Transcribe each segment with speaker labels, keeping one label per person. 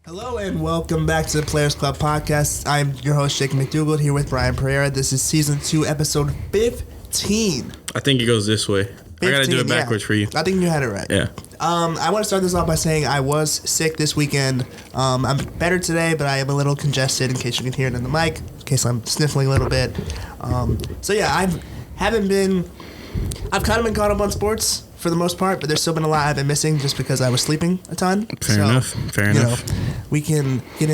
Speaker 1: Hello and welcome back to the Players Club podcast. I'm your host, Jake McDougald, here with Bryan Pereira. This is season 2, episode 15.
Speaker 2: I think it goes this way. 15, I gotta do it backwards for you.
Speaker 1: I think you had it right.
Speaker 2: Yeah.
Speaker 1: I want to start this off by saying I was sick this weekend. I'm better today, but I am a little congested in case you can hear it in the mic, in case I'm sniffling a little bit. I've kind of been caught up on sports for the most part, but there's still been a lot I've been missing just because I was sleeping a ton.
Speaker 2: Fair enough.
Speaker 1: We can get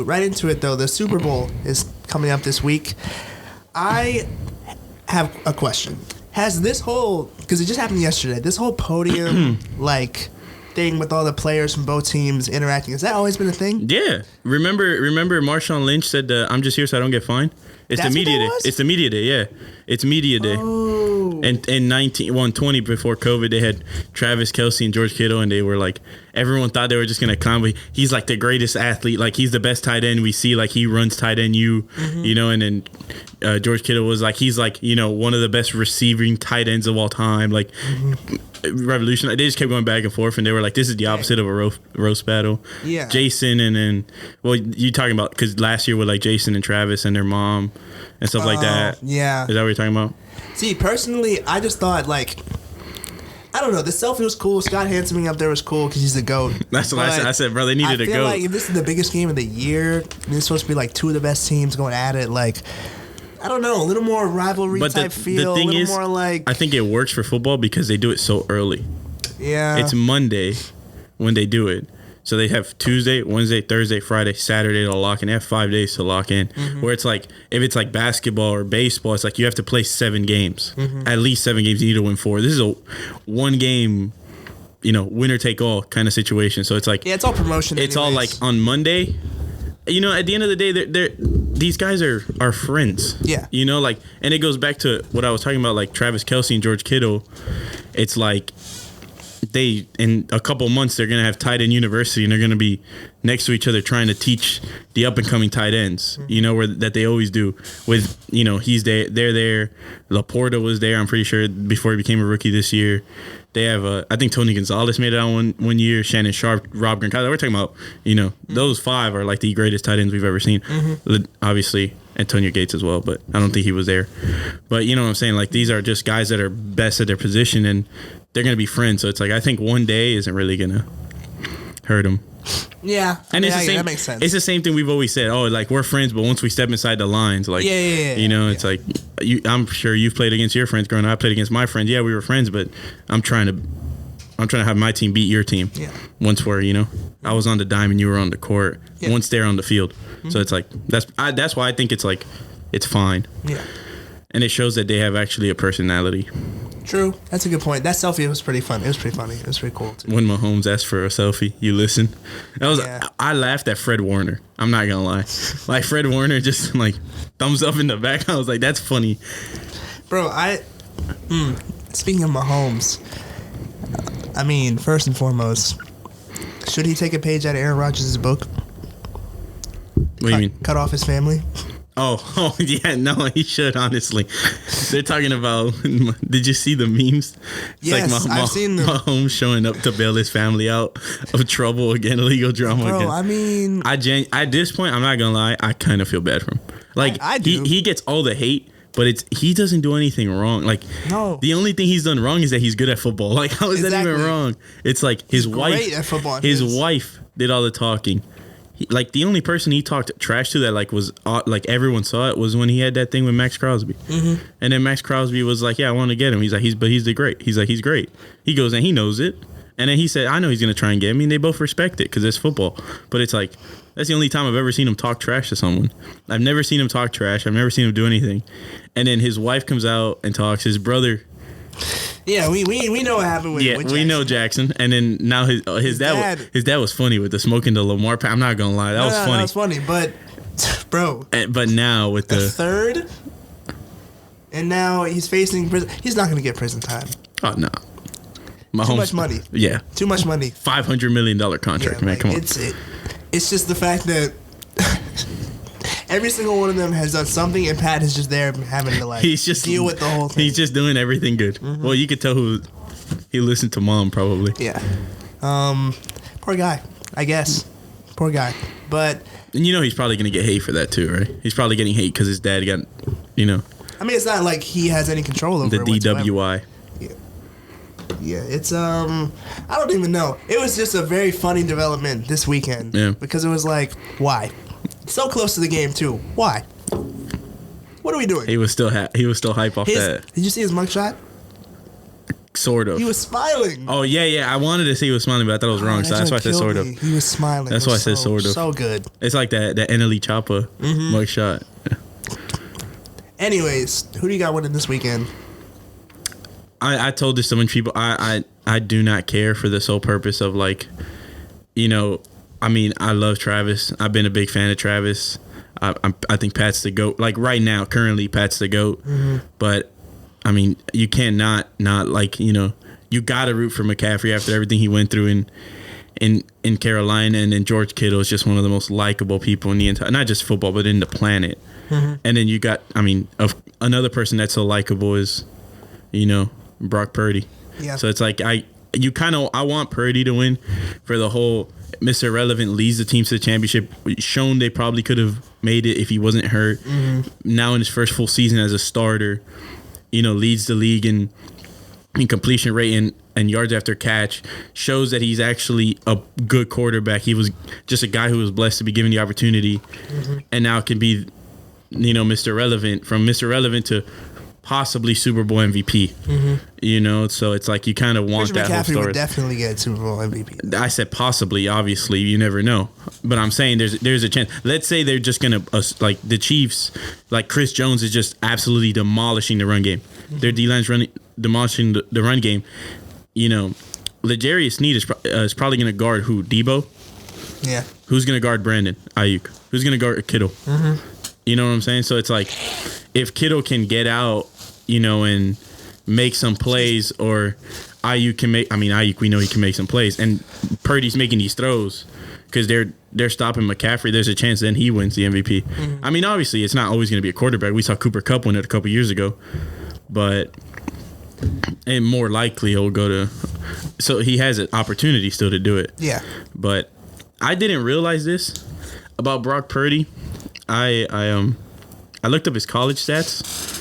Speaker 1: right into it though. The Super Bowl is coming up this week. I have a question. Has this whole, because it just happened yesterday, this whole podium thing with all the players from both teams interacting, has that always been a thing?
Speaker 2: Yeah. Remember Marshawn Lynch said, I'm just here so I don't get fined? It's the media day. It's the media day, yeah. It's media day.
Speaker 1: Oh.
Speaker 2: And in 20 before COVID, they had Travis Kelce and George Kittle, and they were like, everyone thought they were just going to come. He's like the greatest athlete. Like, he's the best tight end we see. Like, he runs tight end and then George Kittle was like, he's like, one of the best receiving tight ends of all time. Like, revolution. They just kept going back and forth, and they were like, this is the opposite of a roast battle.
Speaker 1: Yeah.
Speaker 2: Jason and then, you talking about, because last year with like Jason and Travis and their mom and stuff like that.
Speaker 1: Yeah.
Speaker 2: Is that what you're talking about?
Speaker 1: See, personally, I just thought, I don't know, the selfie was cool. Scott Hansen being up there was cool because he's the GOAT.
Speaker 2: That's what I said, bro. They needed a GOAT. I feel
Speaker 1: like if this is the biggest game of the year, and it's supposed to be like two of the best teams going at it, I don't know, a little more rivalry type feel.
Speaker 2: The thing is,
Speaker 1: more
Speaker 2: I think it works for football because they do it so early.
Speaker 1: Yeah.
Speaker 2: It's Monday when they do it. So they have Tuesday, Wednesday, Thursday, Friday, Saturday to lock in. They have 5 days to lock in. Mm-hmm. Where it's like, if it's like basketball or baseball, it's like you have to play 7 games. Mm-hmm. At least 7 games. You need to win 4. This is a one game, winner take all kind of situation. So it's like,
Speaker 1: yeah, it's all promotion.
Speaker 2: It's all like on Monday. At the end of the day, these guys are friends.
Speaker 1: Yeah.
Speaker 2: And it goes back to what I was talking about, like Travis Kelce and George Kittle. It's like, in a couple months they're gonna have tight end university, and they're gonna be next to each other trying to teach the up and coming tight ends. Where that they always do. With he's there, they're there. Laporta was there. I'm pretty sure before he became a rookie this year. They have I think Tony Gonzalez made it on one year. Shannon Sharp, Rob Gronkowski. We're talking about those 5 are like the greatest tight ends we've ever seen. Mm-hmm. Obviously Antonio Gates as well, but I don't think he was there. But you know what I'm saying? Like, these are just guys that are best at their position, and they're going to be friends. So it's like, I think one day isn't really going to hurt them.
Speaker 1: Yeah.
Speaker 2: That
Speaker 1: makes sense.
Speaker 2: It's the same thing we've always said. Oh, like, we're friends, but once we step inside the lines, like, it's like, I'm sure you've played against your friends growing up. I played against my friends. Yeah, we were friends, but I'm trying to have my team beat your team.
Speaker 1: Yeah.
Speaker 2: Once I was on the dime and you were on the court. Yeah. Once they're on the field. Mm-hmm. So it's like, that's why I think it's like, it's fine.
Speaker 1: Yeah.
Speaker 2: And it shows that they have actually a personality.
Speaker 1: True. That's a good point. That selfie was pretty fun. It was pretty funny. It was pretty cool too.
Speaker 2: When Mahomes asked for a selfie, you listen. I laughed at Fred Warner. I'm not gonna lie. Like, Fred Warner just like thumbs up in the back. I was like, that's funny.
Speaker 1: Bro, speaking of Mahomes, I mean, first and foremost, should he take a page out of Aaron Rodgers' book?
Speaker 2: What do you mean?
Speaker 1: Cut off his family?
Speaker 2: Oh, yeah, no, he should, honestly. They're talking about, did you see the memes? It's
Speaker 1: yes,
Speaker 2: like
Speaker 1: I've seen them.
Speaker 2: Mahomes showing up to bail his family out of trouble again, legal drama again.
Speaker 1: Bro, I mean...
Speaker 2: at this point, I'm not going to lie, I kind of feel bad for him. Like,
Speaker 1: I do.
Speaker 2: He gets all the hate, but he doesn't do anything wrong. Like,
Speaker 1: no.
Speaker 2: The only thing he's done wrong is that he's good at football. Like, how is that even wrong? It's like his wife...
Speaker 1: Great at football.
Speaker 2: His wife did all the talking. The only person he talked trash to that was everyone saw it was when he had that thing with Max Crosby. Mm-hmm. And then Max Crosby was like, yeah, I want to get him. He's like, he's great. He's like, he's great. He goes, and he knows it. And then he said, I know he's going to try and get me. And they both respect it because it's football. But it's like, that's the only time I've ever seen him talk trash to someone. I've never seen him talk trash. I've never seen him do anything. And then his wife comes out and talks. His brother...
Speaker 1: Yeah, we know what happened with
Speaker 2: Jackson. We know Jackson, and then now his dad was funny with the smoking the Lamar. I'm not gonna lie, that was funny.
Speaker 1: That was funny, but bro.
Speaker 2: But now with the
Speaker 1: third, and now he's facing prison. He's not gonna get prison time.
Speaker 2: Oh no,
Speaker 1: Too much money.
Speaker 2: Yeah,
Speaker 1: too much money.
Speaker 2: $500 million contract, man. Come on.
Speaker 1: It's just the fact that every single one of them has done something, and Pat is just there having to deal with the whole thing.
Speaker 2: He's just doing everything good. Mm-hmm. Well, you could tell he listened to mom probably.
Speaker 1: Yeah. Poor guy, I guess. Poor guy. But
Speaker 2: And he's probably going to get hate for that too, right? He's probably getting hate because his dad got,
Speaker 1: I mean, it's not like he has any control over
Speaker 2: the DWI.
Speaker 1: Whatsoever. Yeah, it's I don't even know. It was just a very funny development this weekend.
Speaker 2: Yeah.
Speaker 1: Because it was like, why? So close to the game too. Why? What are we doing?
Speaker 2: He was still hype off that.
Speaker 1: Did you see his mugshot?
Speaker 2: Sort of.
Speaker 1: He was smiling.
Speaker 2: Oh yeah. I wanted to say he was smiling, but I thought it was wrong. So that's why I said sort of.
Speaker 1: He was smiling.
Speaker 2: That's why I said sort of.
Speaker 1: So good.
Speaker 2: It's like that NLE Choppa mugshot.
Speaker 1: Anyways, who do you got winning this weekend?
Speaker 2: I told this to many people. I do not care for the sole purpose of I love Travis. I've been a big fan of Travis. I think Pat's the GOAT. Like right now, currently, Pat's the GOAT. But I mean, you can't not you gotta root for McCaffrey after everything he went through in Carolina, and then George Kittle is just one of the most likable people in the entire, not just football, but in the planet. And then you got, another person that's so likable is, Brock Purdy.
Speaker 1: Yeah.
Speaker 2: So it's like I want Purdy to win for the whole Mr. Irrelevant leads the team to the championship. Shown they probably could have made it if he wasn't hurt. Now in his first full season as a starter, leads the league in completion rate and yards after catch, shows that he's actually a good quarterback. He was just a guy who was blessed to be given the opportunity, and now can be, Mr. Irrelevant, from Mr. Irrelevant to possibly Super Bowl MVP. So it's like you kind of want
Speaker 1: Christian
Speaker 2: that whole
Speaker 1: McCaffrey
Speaker 2: story.
Speaker 1: would definitely get Super Bowl MVP.
Speaker 2: I said possibly, obviously, you never know. But I'm saying there's a chance. Let's say they're just going to, like the Chiefs, like Chris Jones is just absolutely demolishing the run game. Their D-line's demolishing the run game. L'Jarius Sneed is probably going to guard who? Debo?
Speaker 1: Yeah.
Speaker 2: Who's going to guard Brandon Ayuk? Who's going to guard Kittle? You know what I'm saying? So it's like, if Kittle can get out, and make some plays, or Ayuk can make, Ayuk, we know he can make some plays, and Purdy's making these throws because they're stopping McCaffrey, there's a chance then he wins the MVP. Obviously, it's not always going to be a quarterback. We saw Cooper Kupp win it a couple years ago, but and more likely he'll go to, so he has an opportunity still to do it. Yeah. But I didn't realize this about Brock Purdy. I looked up his college stats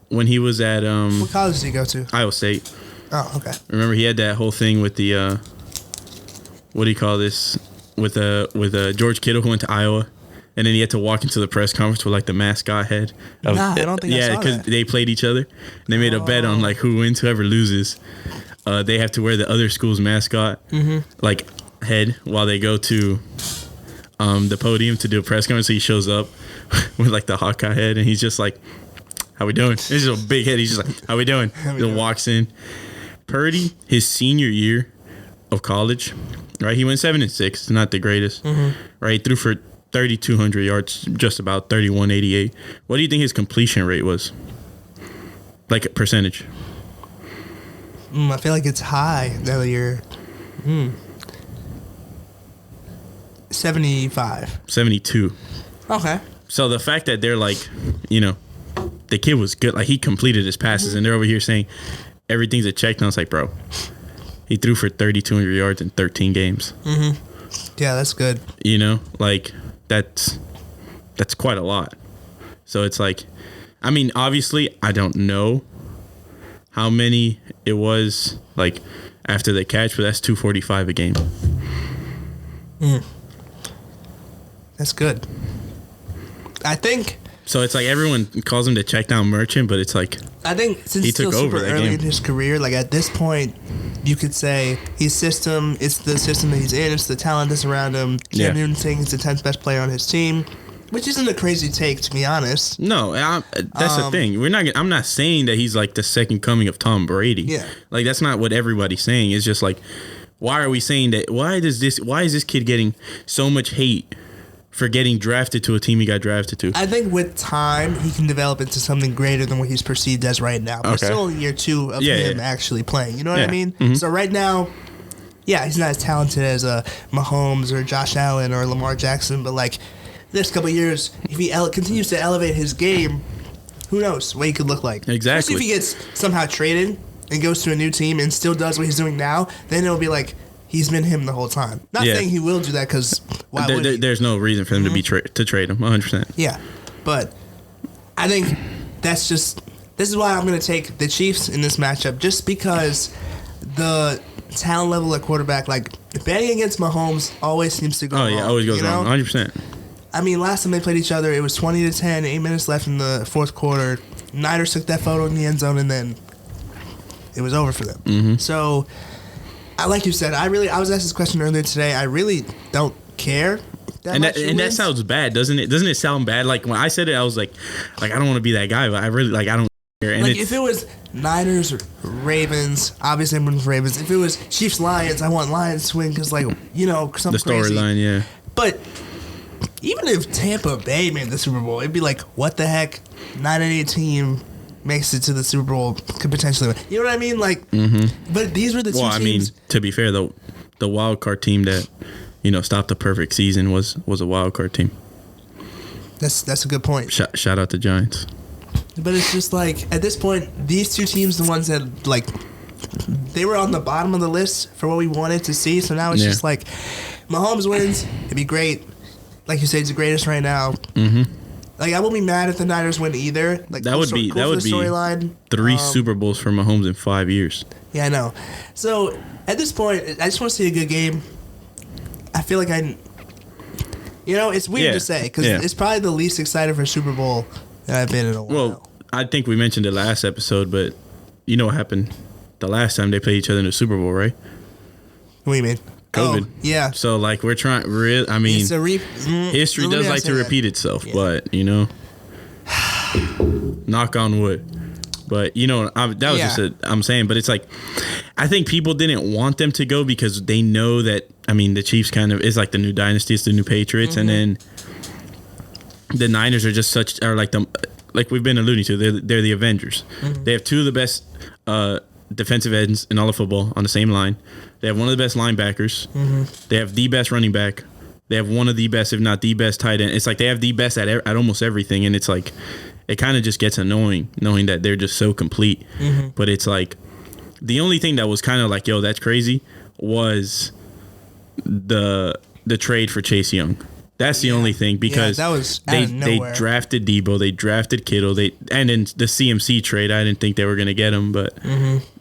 Speaker 2: when he was at
Speaker 1: what college did he go to?
Speaker 2: Iowa State.
Speaker 1: Oh, okay.
Speaker 2: Remember he had that whole thing with the what do you call this, with George Kittle, who went to Iowa, and then he had to walk into the press conference with like the mascot head.
Speaker 1: I don't think I saw that.
Speaker 2: because they played each other. And they made a bet on like who wins, whoever loses. They have to wear the other school's mascot like head while they go to the podium to do a press conference. So he shows up with like the Hawkeye head, and he's just like, "How we doing?" This is a big head. He's just like, "How we doing?" Then walks in. Purdy, his senior year of college, right? He went 7-6, not the greatest, right? He threw for 3,200 yards, just about 3,188. What do you think his completion rate was? Like a percentage?
Speaker 1: I feel like it's high now that you're 75.
Speaker 2: 72.
Speaker 1: Okay.
Speaker 2: So the fact that they're like, the kid was good, like he completed his passes, and they're over here saying everything's a check down. It's like, bro, he threw for 3,200 yards in 13 games.
Speaker 1: Yeah, that's good.
Speaker 2: Like that's quite a lot. So it's like, obviously I don't know how many it was like after the catch, but that's 245 a game.
Speaker 1: That's good. I think.
Speaker 2: So it's like everyone calls him the check down merchant, but it's like,
Speaker 1: I think since
Speaker 2: he
Speaker 1: he's still
Speaker 2: took over
Speaker 1: super
Speaker 2: that
Speaker 1: early
Speaker 2: game.
Speaker 1: in his career, like at this point, you could say his system, it's the system that he's in, it's the talent that's around him. Cam Newton's saying he's the 10th best player on his team, which isn't a crazy take, to be honest.
Speaker 2: No, that's the thing. I'm not saying that he's like the second coming of Tom Brady.
Speaker 1: Yeah.
Speaker 2: Like that's not what everybody's saying. It's just like, why are we saying that? Why is this kid getting so much hate for getting drafted to a team he got drafted to?
Speaker 1: I think with time, he can develop into something greater than what he's perceived as right now. But still in year 2 of him actually playing. You know what I mean? So right now, he's not as talented as Mahomes or Josh Allen or Lamar Jackson. But like this couple of years, if he continues to elevate his game, who knows what he could look like.
Speaker 2: Exactly.
Speaker 1: Especially if he gets somehow traded and goes to a new team and still does what he's doing now, then it'll be like he's been him the whole time. Not saying he will do that because Why would he?
Speaker 2: There's no reason for them to be to trade him. 100%.
Speaker 1: Yeah, but I think this is why I'm going to take the Chiefs in this matchup, just because the talent level at quarterback, like betting against Mahomes always seems to go wrong.
Speaker 2: Always goes wrong. 100%.
Speaker 1: I mean, last time they played each other, it was 20-10, 8 minutes left in the fourth quarter. Niners took that photo in the end zone, and then it was over for them.
Speaker 2: Mm-hmm.
Speaker 1: So, like you said, I was asked this question earlier today. I really don't care.
Speaker 2: That sounds bad, doesn't it? Doesn't it sound bad? Like when I said it, I was like I don't want to be that guy, but I really I don't care. And
Speaker 1: like if it was Niners or Ravens, obviously I'm rooting for Ravens. If it was Chiefs Lions, I want Lions to win because something
Speaker 2: the
Speaker 1: crazy.
Speaker 2: Storyline, yeah.
Speaker 1: But even if Tampa Bay made the Super Bowl, it'd be like, what the heck? 9-8 team makes it to the Super Bowl, could potentially win. You know what I mean? Like, but these were the two teams.
Speaker 2: I mean, to be fair, the wild card team that stopped the perfect season was a wild card team.
Speaker 1: That's a good point.
Speaker 2: Shout out to Giants.
Speaker 1: But it's just like at this point, these two teams, the ones that they were on the bottom of the list for what we wanted to see. So now it's just like Mahomes wins, it'd be great. Like you said, he's the greatest right now. Mm-hmm. Like I won't be mad if the Niners win either. Like
Speaker 2: that would be
Speaker 1: storyline.
Speaker 2: 3 Super Bowls for Mahomes in 5 years.
Speaker 1: Yeah, I know. So at this point, I just want to see a good game. I feel like it's weird to say because it's probably the least excited for Super Bowl that I've been in a while.
Speaker 2: Well, I think we mentioned it last episode, but you know what happened the last time they played each other in the Super Bowl, right?
Speaker 1: What do you mean?
Speaker 2: COVID.
Speaker 1: Oh, yeah.
Speaker 2: So we're trying. I mean, history does like to repeat itself, but knock on wood. But that was just I'm saying. But it's like I think people didn't want them to go because they know that. I mean, the Chiefs kind of is like the new dynasty, it's the new Patriots, and then the Niners are like we've been alluding to. They're the Avengers. Mm-hmm. They have 2 of the best defensive ends in all of football on the same line. They have one of the best linebackers. Mm-hmm. They have the best running back. They have one of the best, if not the best, tight end. It's like they have the best at almost everything, and it's like it kind of just gets annoying knowing that they're just so complete. Mm-hmm. But it's like the only thing that was kind of like, yo, that's crazy, was the trade for Chase Young. That's the only thing because
Speaker 1: that was
Speaker 2: they drafted Debo, they drafted Kittle, and in the CMC trade, I didn't think they were going to get him, but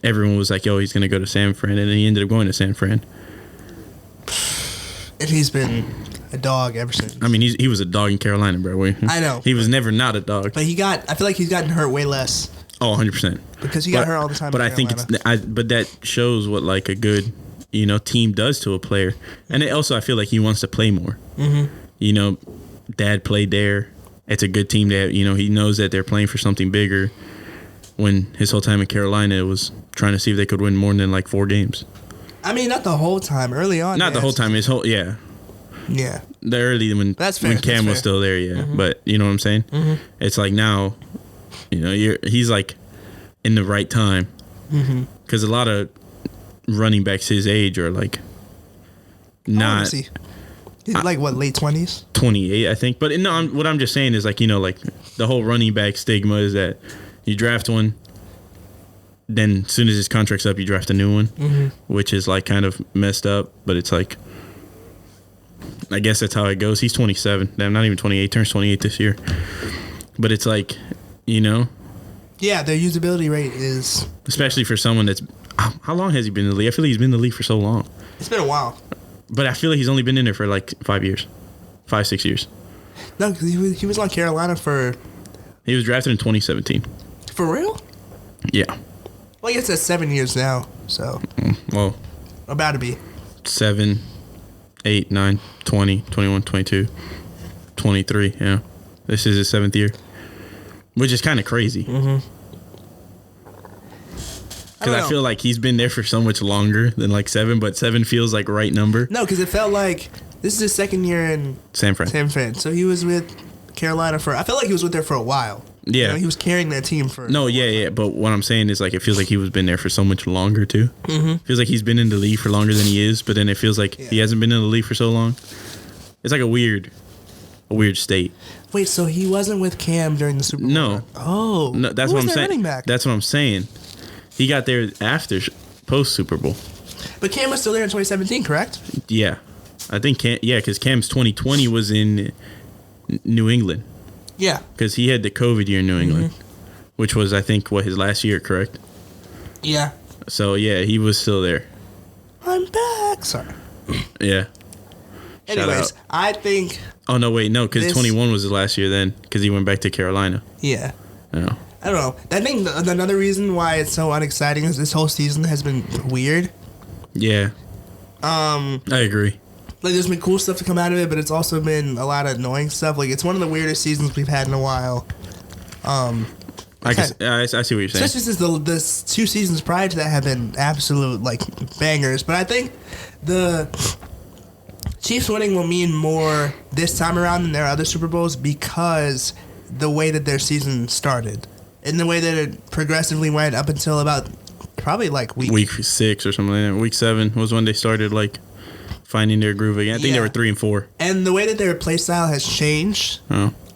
Speaker 2: everyone was like, "Yo, he's going to go to San Fran," and he ended up going to San Fran.
Speaker 1: And he's been a dog ever since.
Speaker 2: I mean, he was a dog in Carolina, bro.
Speaker 1: I know
Speaker 2: he was never not a dog.
Speaker 1: But I feel like he's gotten hurt way less.
Speaker 2: Oh, 100%.
Speaker 1: Because he got hurt all the time.
Speaker 2: But I think but that shows what like a good team does to a player, and it also I feel like he wants to play more. Mm-hmm. Dad played there. It's a good team that, he knows that they're playing for something bigger. When his whole time in Carolina, it was trying to see if they could win more than 4 games.
Speaker 1: I mean, not the whole time. Early on.
Speaker 2: Not the whole time. Yeah. The early when Cam was still there, yeah. Mm-hmm. But you know what I'm saying? Mm-hmm. It's like now, he's like in the right time. Because a lot of running backs his age are like not.
Speaker 1: Like what, late 20s?
Speaker 2: 28, I think. But no, what I'm just saying is like the whole running back stigma is that you draft one, then as soon as his contract's up, you draft a new one, which is like kind of messed up. But it's like, I guess that's how it goes. He's 27. I'm not even 28. Turns 28 this year. But it's like,
Speaker 1: yeah, their usability rate is,
Speaker 2: especially for someone that's, how long has he been in the league? I feel like he's been in the league for so long.
Speaker 1: It's been a while.
Speaker 2: But I feel like he's only been in there for 5 years. 5-6 years.
Speaker 1: No, because he was on Carolina for...
Speaker 2: He was drafted in 2017.
Speaker 1: For real?
Speaker 2: Yeah.
Speaker 1: Well, I guess that's 7 years now, so...
Speaker 2: Well...
Speaker 1: About to be.
Speaker 2: 7, 8, 9, 20, 21, 22, 23, yeah. This is his 7th year. Which is kind of crazy. Mm-hmm. Because I feel like he's been there for so much longer than 7, but 7 feels like right number.
Speaker 1: No, because it felt like this is his 2nd year in
Speaker 2: San Fran.
Speaker 1: So he was with Carolina I felt like he was with there for a while.
Speaker 2: Yeah.
Speaker 1: He was carrying that team for...
Speaker 2: No, yeah. But what I'm saying is it feels like he was been there for so much longer too. Mm-hmm. Feels like he's been in the league for longer than he is, but then it feels like he hasn't been in the league for so long. It's like a weird state.
Speaker 1: Wait, so he wasn't with Cam during the Super Bowl?
Speaker 2: No.
Speaker 1: Oh.
Speaker 2: No, that's what I'm saying.
Speaker 1: Running back?
Speaker 2: That's what I'm saying. He got there after post Super Bowl.
Speaker 1: But Cam was still there in 2017, correct?
Speaker 2: Yeah. I think because Cam's 2020 was in New England.
Speaker 1: Yeah.
Speaker 2: Because he had the COVID year in New England, which was, I think, his last year, correct?
Speaker 1: Yeah.
Speaker 2: So, yeah, he was still there.
Speaker 1: I'm back. Sorry.
Speaker 2: Yeah.
Speaker 1: Anyways, I think...
Speaker 2: Oh, no, wait, no, because 21 was his last year then, because he went back to Carolina.
Speaker 1: Yeah.
Speaker 2: Yeah.
Speaker 1: I don't know. I think another reason why it's so unexciting is this whole season has been weird.
Speaker 2: Yeah. I agree.
Speaker 1: Like, there's been cool stuff to come out of it, but it's also been a lot of annoying stuff. Like, it's one of the weirdest seasons we've had in a while.
Speaker 2: I see what you're saying.
Speaker 1: Especially since the 2 seasons prior to that have been absolute, like, bangers. But I think the Chiefs winning will mean more this time around than their other Super Bowls because the way that their season started. And the way that it progressively went up until about probably, like,
Speaker 2: week 6 or something like that. Week 7 was when they started, like, finding their groove again. I think they were 3-4.
Speaker 1: And the way that their play style has changed,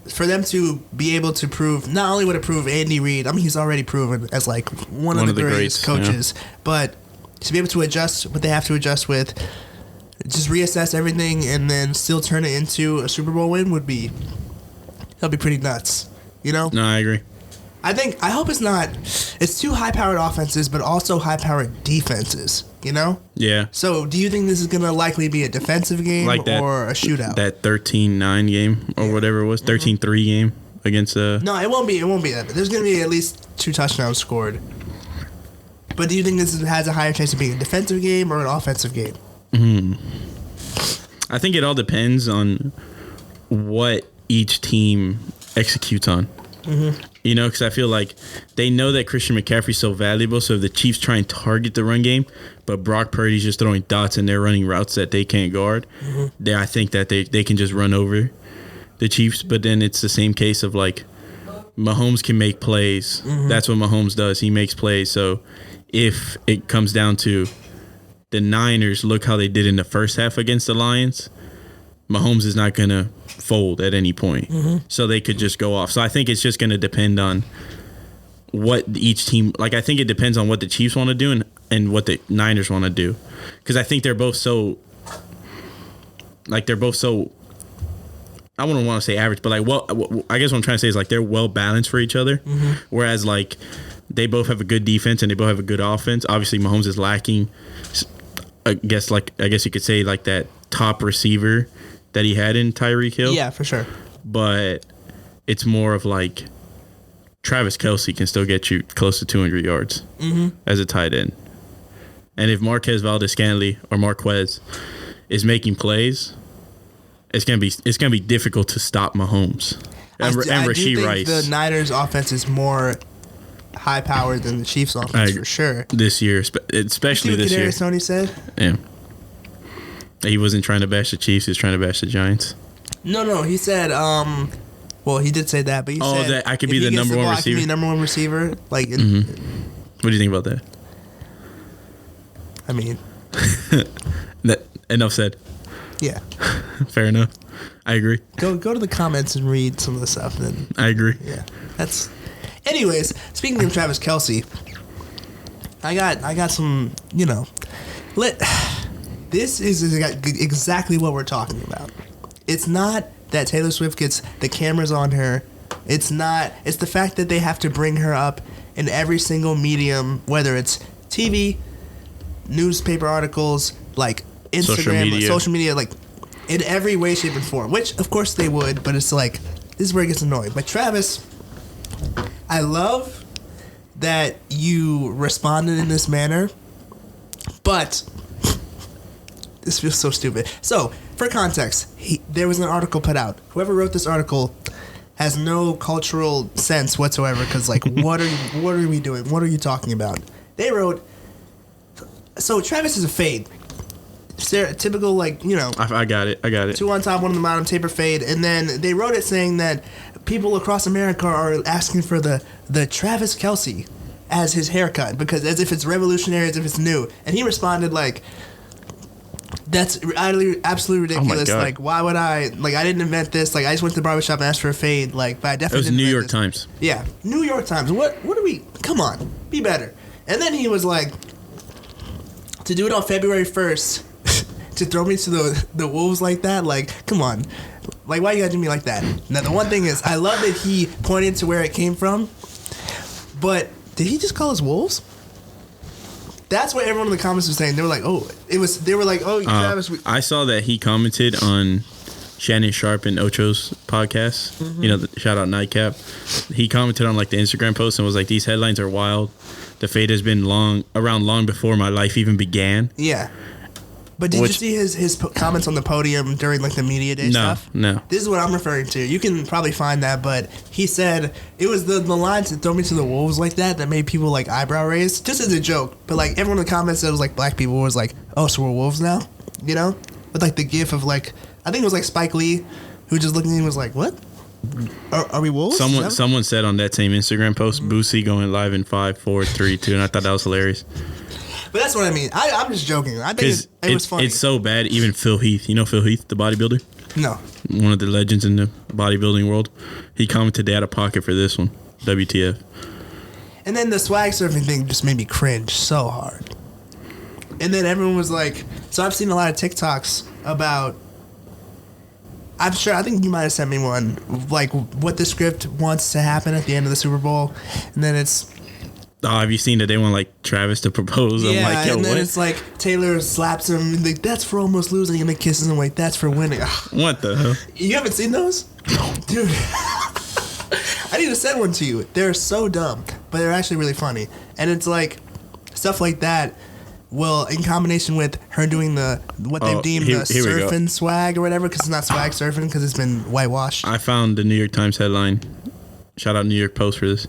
Speaker 1: for them to be able to prove, not only would it prove Andy Reid, I mean, he's already proven as like one of the greatest coaches, but to be able to adjust what they have to adjust with, just reassess everything and then still turn it into a Super Bowl win that'll be pretty nuts, you know?
Speaker 2: No, I agree.
Speaker 1: I hope it's 2 high-powered offenses, but also high-powered defenses, you know?
Speaker 2: Yeah.
Speaker 1: So, do you think this is going to likely be a defensive game or a shootout?
Speaker 2: That 13-9 game or whatever it was, 13-3 game against
Speaker 1: No, it won't be that. There's going to be at least 2 touchdowns scored. But do you think this has a higher chance of being a defensive game or an offensive game?
Speaker 2: I think it all depends on what each team executes on. You know, because I feel like they know that Christian McCaffrey's so valuable, so if the Chiefs try and target the run game, but Brock Purdy's just throwing dots and they're running routes that they can't guard, I think that they can just run over the Chiefs. But then it's the same case of, like, Mahomes can make plays. That's what Mahomes does. He makes plays. So if it comes down to the Niners, look how they did in the first half against the Lions, Mahomes is not going to fold at any point. So they could just go off. So I think it's just going to depend on what each team, like, I think it depends on what the Chiefs want to do and what the Niners want to do. Because I think they're both so, I wouldn't want to say average, but, like, I guess what I'm trying to say is, like, they're well balanced for each other. Whereas, like, they both have a good defense and they both have a good offense. Obviously, Mahomes is lacking, I guess you could say, like, that top receiver that he had in Tyreek Hill.
Speaker 1: Yeah, for sure.
Speaker 2: But it's more of, like, Travis Kelce can still get you close to 200 yards as a tight end. And if Marquez Valdes-Scantling or Marquez is making plays, it's gonna be difficult to stop Mahomes. And Rashee Rice.
Speaker 1: The Niners' offense is more high powered than the Chiefs' offense for sure.
Speaker 2: This year, especially this year.
Speaker 1: Stoney said.
Speaker 2: Yeah. He wasn't trying to bash the Chiefs. He was trying to bash the Giants.
Speaker 1: No. He said, well, he did say that, but he said
Speaker 2: that I could be the number 1 receiver. I could
Speaker 1: be the number 1 receiver. Like,
Speaker 2: what do you think about that?
Speaker 1: I mean,
Speaker 2: enough said.
Speaker 1: Yeah.
Speaker 2: Fair enough. I agree.
Speaker 1: Go to the comments and read some of the stuff. Then
Speaker 2: I agree.
Speaker 1: Yeah. Anyways, speaking of Travis Kelce, I got some, you know, this is exactly what we're talking about. It's not that Taylor Swift gets the cameras on her. It's the fact that they have to bring her up in every single medium, whether it's TV, newspaper articles, like Instagram, social media, like in every way, shape, and form, which of course they would, but it's like, this is where it gets annoying. But Travis, I love that you responded in this manner, but this feels so stupid. So, for context, there was an article put out. Whoever wrote this article has no cultural sense whatsoever, because, like, what are we doing? What are you talking about? They wrote, so Travis is a fade. Typical, like, you know.
Speaker 2: I got it.
Speaker 1: 2 on top, 1 on the bottom, taper fade. And then they wrote it saying that people across America are asking for the Travis Kelce as his haircut, because as if it's revolutionary, as if it's new. And he responded like, that's absolutely ridiculous.
Speaker 2: Oh,
Speaker 1: like, why would I? Like, I didn't invent this. Like, I just went to the barbershop and asked for a fade. Like, but I definitely
Speaker 2: didn't. It was New York Times.
Speaker 1: Yeah, New York Times. What are we? Come on, be better. And then he was like, to do it on February 1st, to throw me to the wolves like that. Like, come on. Like, why you gotta do me like that? Now, the one thing is, I love that he pointed to where it came from, but did he just call us wolves? That's what everyone in the comments was saying. They were like, oh, they were like, oh, Travis.
Speaker 2: I saw that he commented on Shannon Sharp and Ocho's podcast. Mm-hmm. You know, shout out Nightcap. He commented on like the Instagram post and was like, these headlines are wild. The fate has been around long before my life even began.
Speaker 1: Yeah. But did you see his comments on the podium during like the media day stuff?
Speaker 2: No.
Speaker 1: This is what I'm referring to. You can probably find that, but he said it was the lines that throw me to the wolves like that made people like eyebrow raise, just as a joke. But like everyone in the comments said it was like black people was like, oh, so we're wolves now? You know? With like the gif of like, I think it was like Spike Lee who just looked at me and was like, what? Are we wolves?
Speaker 2: Someone said on that same Instagram post, Boosie going live in 5, 4, 3, 2, and I thought that was hilarious.
Speaker 1: But that's what I mean. I'm just joking. I think it was funny.
Speaker 2: It's so bad. Even Phil Heath, you know Phil Heath, the bodybuilder?
Speaker 1: No.
Speaker 2: One of the legends in the bodybuilding world. He commented they had a pocket for this one. WTF.
Speaker 1: And then the swag surfing thing just made me cringe so hard. And then everyone was like, so I've seen a lot of TikToks about, I think you might have sent me one, like what the script wants to happen at the end of the Super Bowl. And then it's,
Speaker 2: oh, have you seen that they want like Travis to propose?
Speaker 1: Yeah,
Speaker 2: I'm like, yo,
Speaker 1: and then
Speaker 2: what?
Speaker 1: it's like Taylor slaps him, like that's for almost losing, and then kisses him like that's for winning.
Speaker 2: What the hell?
Speaker 1: You haven't seen those? No, dude. I need to send one to you. They're so dumb, but they're actually really funny. And it's like stuff like that. Well, in combination with her doing what they've deemed the surfing swag or whatever, because it's not swag surfing because it's been whitewashed.
Speaker 2: I found the New York Times headline. Shout out New York Post for this.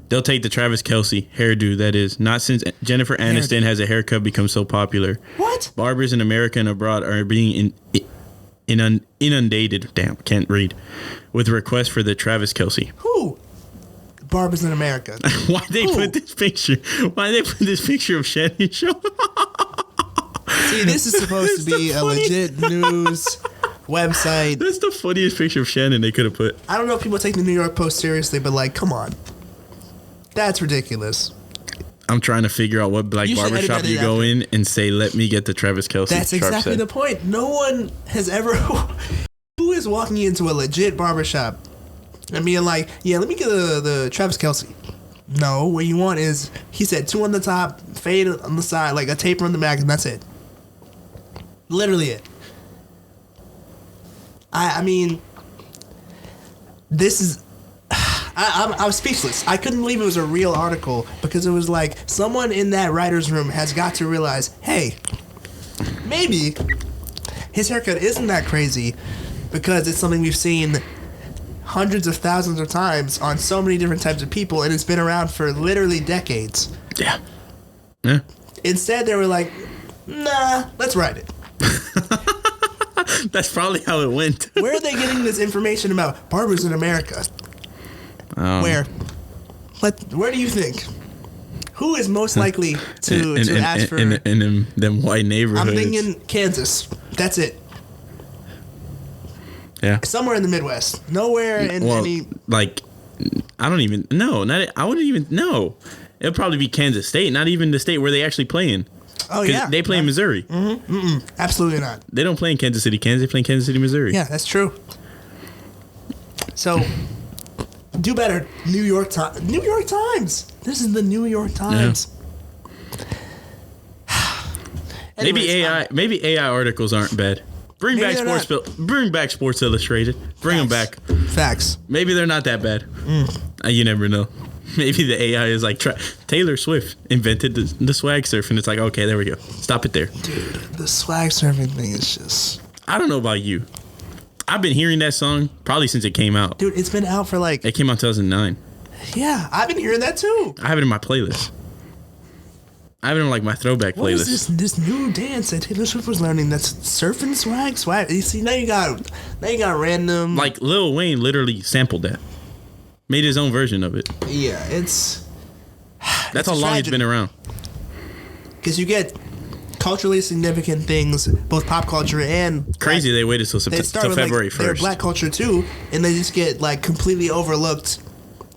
Speaker 2: They'll take the Travis Kelce hairdo, that is. Not since Jennifer Aniston has a haircut become so popular.
Speaker 1: What?
Speaker 2: Barbers in America and abroad are being inundated, can't read, with requests for the Travis Kelce.
Speaker 1: Who? Barbers in America.
Speaker 2: Why they put this picture? Why they put this picture of Shannon Sharp?
Speaker 1: See, this is supposed to be a legit news website.
Speaker 2: That's the funniest picture of Shannon they could have put.
Speaker 1: I don't know if people take the New York Post seriously, but like, come on. That's ridiculous.
Speaker 2: I'm trying to figure out what black barbershop you go in and say, let me get the Travis Kelce.
Speaker 1: That's exactly the point. No one has ever... Who is walking into a legit barbershop and being like, yeah, let me get the Travis Kelce? No, what you want is, he said 2 on the top, fade on the side, like a taper on the back, and that's it. Literally it. I mean, this is... I was speechless. I couldn't believe it was a real article because it was like someone in that writer's room has got to realize, hey, maybe his haircut isn't that crazy because it's something we've seen hundreds of thousands of times on so many different types of people, and it's been around for literally decades.
Speaker 2: Yeah. Yeah.
Speaker 1: Instead, they were like, nah, let's write it.
Speaker 2: That's probably how it went.
Speaker 1: Where are they getting this information about barbers in America? Where? Where do you think? Who is most likely to ask for...
Speaker 2: In them white neighborhoods.
Speaker 1: I'm thinking Kansas. That's it.
Speaker 2: Yeah.
Speaker 1: Somewhere in the Midwest. Nowhere in any...
Speaker 2: Like, I don't even... No, I wouldn't even... No. It'll probably be Kansas State, not even the state where they actually play in.
Speaker 1: Oh, yeah.
Speaker 2: They play in Missouri.
Speaker 1: Mm-hmm. Absolutely not.
Speaker 2: They don't play in Kansas City, Kansas. They play in Kansas City, Missouri.
Speaker 1: Yeah, that's true. So... Do better, New York Times. New York Times. This is the New York Times.
Speaker 2: Yeah. Anyways, maybe AI articles aren't bad. Bring back Sports Illustrated. Bring them back.
Speaker 1: Facts.
Speaker 2: Maybe they're not that bad. You never know. Maybe the AI is like Taylor Swift invented the swag surf, and it's like, okay, there we go. Stop it there.
Speaker 1: Dude, the swag surfing thing is just...
Speaker 2: I don't know about you. I've been hearing that song probably since it came out.
Speaker 1: Dude, it's been out for like...
Speaker 2: It came out in 2009.
Speaker 1: Yeah, I've been hearing that too.
Speaker 2: I have it in my playlist. I have it in like my throwback playlist.
Speaker 1: What is this new dance that Taylor Swift was learning? That's surfing swag. You see, now you got random...
Speaker 2: Like Lil Wayne literally sampled that. Made his own version of it.
Speaker 1: Yeah, it's...
Speaker 2: That's how long it's been around.
Speaker 1: Because you get... culturally significant things, both pop culture and
Speaker 2: crazy. They waited till February 1st.
Speaker 1: They're black culture too, and they just get like completely overlooked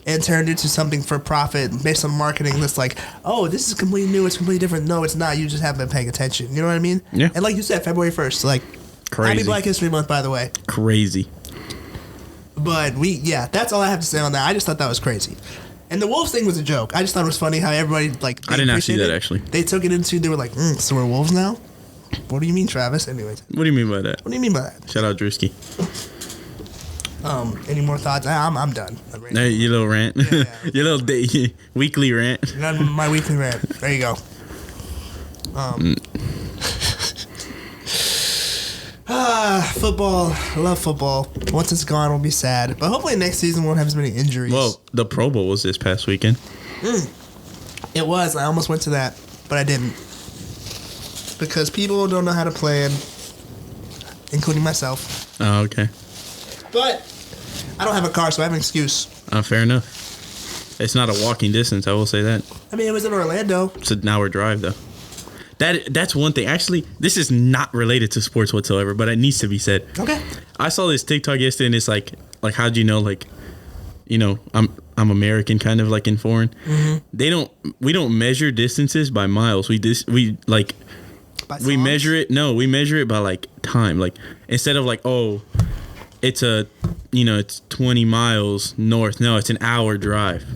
Speaker 1: and turned into something for profit based on marketing that's like, oh, this is completely new, it's completely different. No, it's not. You just haven't been paying attention. You know what I mean?
Speaker 2: Yeah.
Speaker 1: And like you said, February 1st, like,
Speaker 2: Crazy.
Speaker 1: Happy Black History Month, by the way.
Speaker 2: Crazy.
Speaker 1: But that's all I have to say on that. I just thought that was crazy. And the Wolves thing was a joke. I just thought it was funny how everybody, like,
Speaker 2: I did not see that, actually.
Speaker 1: They took it into, they were like, so we're Wolves now? What do you mean, Travis? Anyways.
Speaker 2: What do you mean by that?
Speaker 1: What do you mean by that?
Speaker 2: Shout out Drewski.
Speaker 1: Any more thoughts? I'm done. I'm ready.
Speaker 2: Hey, your little rant.
Speaker 1: Yeah.
Speaker 2: Your little weekly rant.
Speaker 1: My weekly rant. There you go. Football. I love football. Once it's gone, we'll be sad. But hopefully next season won't have as many injuries.
Speaker 2: Well, the Pro Bowl was this past weekend.
Speaker 1: It was. I almost went to that, but I didn't. Because people don't know how to plan, including myself.
Speaker 2: Oh, okay.
Speaker 1: But I don't have a car, so I have an excuse.
Speaker 2: Fair enough. It's not a walking distance, I will say that.
Speaker 1: I mean, it was in Orlando.
Speaker 2: It's an hour drive, though. That's one thing. Actually, this is not related to sports whatsoever, but it needs to be said.
Speaker 1: Okay.
Speaker 2: I saw this TikTok yesterday, and it's like how'd you know, like, you know, I'm American, kind of like in foreign. Mm-hmm. We don't measure distances by miles. We measure it. No, we measure it by like time. Like instead of like, oh, it's it's 20 miles north. No, it's an hour drive.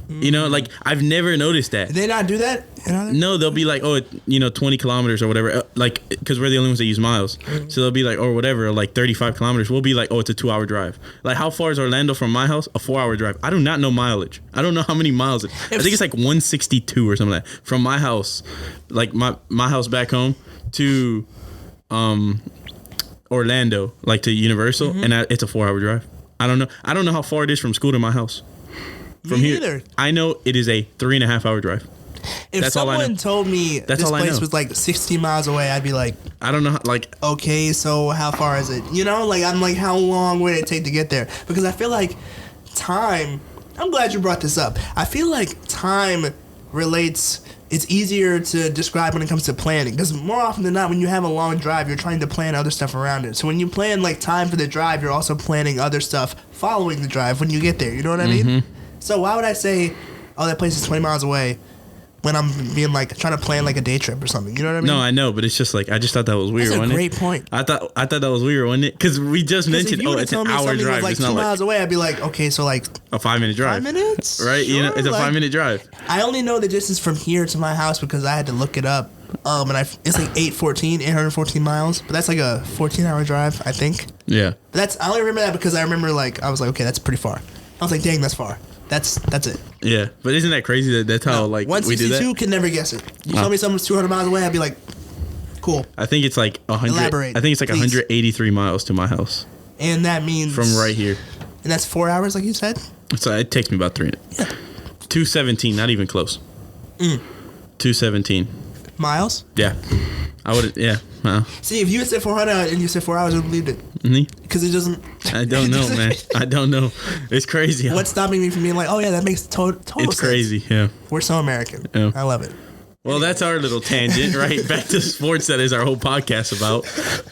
Speaker 2: You know, like I've never noticed that.
Speaker 1: Did they not do that?
Speaker 2: No, they'll be like, 20 kilometers or whatever. Like, because we're the only ones that use miles. Mm-hmm. So they'll be like, or whatever, like 35 kilometers. We'll be like, oh, it's a 2-hour drive. Like, how far is Orlando from my house? A 4-hour drive. I do not know mileage. I don't know how many miles. I think it's like 162 or something like that. From my house, like my house back home to Orlando, like to Universal, and it's a 4-hour drive. I don't know how far it is from school to my house. From
Speaker 1: Me
Speaker 2: here,
Speaker 1: neither.
Speaker 2: I know it is a 3.5-hour drive.
Speaker 1: If
Speaker 2: That's all I
Speaker 1: someone
Speaker 2: know.
Speaker 1: told me
Speaker 2: That's
Speaker 1: this
Speaker 2: all I
Speaker 1: place
Speaker 2: know.
Speaker 1: was like 16 miles away, I'd be like,
Speaker 2: I don't know how, like,
Speaker 1: okay, so how far is it? You know, like I'm like, how long would it take to get there? Because I feel like time. I'm glad you brought this up. I feel like time relates. It's easier to describe when it comes to planning, because more often than not, when you have a long drive, you're trying to plan other stuff around it. So when you plan like time for the drive, you're also planning other stuff following the drive when you get there. You know what I mean? So why would I say, oh, that place is 20 miles away, when I'm being like trying to plan like a day trip or something? You know what I mean?
Speaker 2: No, I know, but it's just like I just thought that was weird.
Speaker 1: That's a
Speaker 2: wasn't
Speaker 1: great
Speaker 2: it?
Speaker 1: point.
Speaker 2: I thought that was weird, wasn't it? Because we just mentioned, it's an hour drive.
Speaker 1: Like
Speaker 2: it's
Speaker 1: 2
Speaker 2: not
Speaker 1: miles
Speaker 2: like
Speaker 1: away. I'd be like, okay, so like
Speaker 2: a 5-minute drive.
Speaker 1: 5 minutes,
Speaker 2: right?
Speaker 1: Sure,
Speaker 2: You know, it's a
Speaker 1: like,
Speaker 2: 5-minute drive.
Speaker 1: I only know the distance from here to my house because I had to look it up. And it's like 814 miles, but that's like a 14-hour drive, I think.
Speaker 2: Yeah.
Speaker 1: But I only remember that because I remember like I was like, okay, that's pretty far. I was like, dang, that's far. That's it.
Speaker 2: Yeah, but isn't that crazy that's how like we do that?
Speaker 1: 162 can never guess it. You tell me someone's 200 miles away, I'd be like, cool.
Speaker 2: I think it's like 100.
Speaker 1: Elaborate,
Speaker 2: I think it's like
Speaker 1: please.
Speaker 2: 183 miles to my house
Speaker 1: And that means
Speaker 2: from right here.
Speaker 1: And that's 4 hours, like you said.
Speaker 2: So it takes me about 3.
Speaker 1: Yeah.
Speaker 2: 217, not even close. 217
Speaker 1: miles.
Speaker 2: Yeah, I would. Yeah. Wow.
Speaker 1: See, if you had said 400 and you said 4 hours, I would have believed it. Because it doesn't.
Speaker 2: I don't know, man. I don't know. It's crazy.
Speaker 1: What's stopping me from being like, oh yeah, that makes total sense.
Speaker 2: It's crazy. Yeah.
Speaker 1: We're so American.
Speaker 2: Yeah.
Speaker 1: I love it.
Speaker 2: Well, that's our little tangent, right? Back to sports. That is our whole podcast about.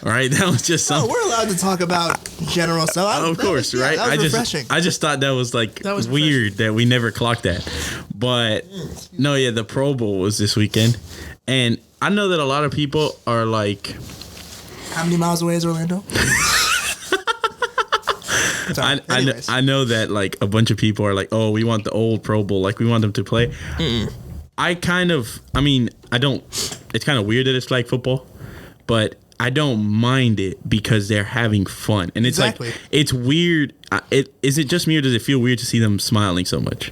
Speaker 2: All right, that was just something.
Speaker 1: Oh, we're allowed to talk about general stuff.
Speaker 2: Of course, right?
Speaker 1: That was refreshing.
Speaker 2: I just thought that was like weird that we never clocked that. But no, yeah, the Pro Bowl was this weekend, and I know that a lot of people are like,
Speaker 1: how many miles away is Orlando? Sorry,
Speaker 2: I know that like a bunch of people are like, oh, we want the old Pro Bowl, like we want them to play. I mean, I don't. It's kind of weird that it's flag football, but I don't mind it because they're having fun, and it's like it's weird. Is it just me or does it feel weird to see them smiling so much?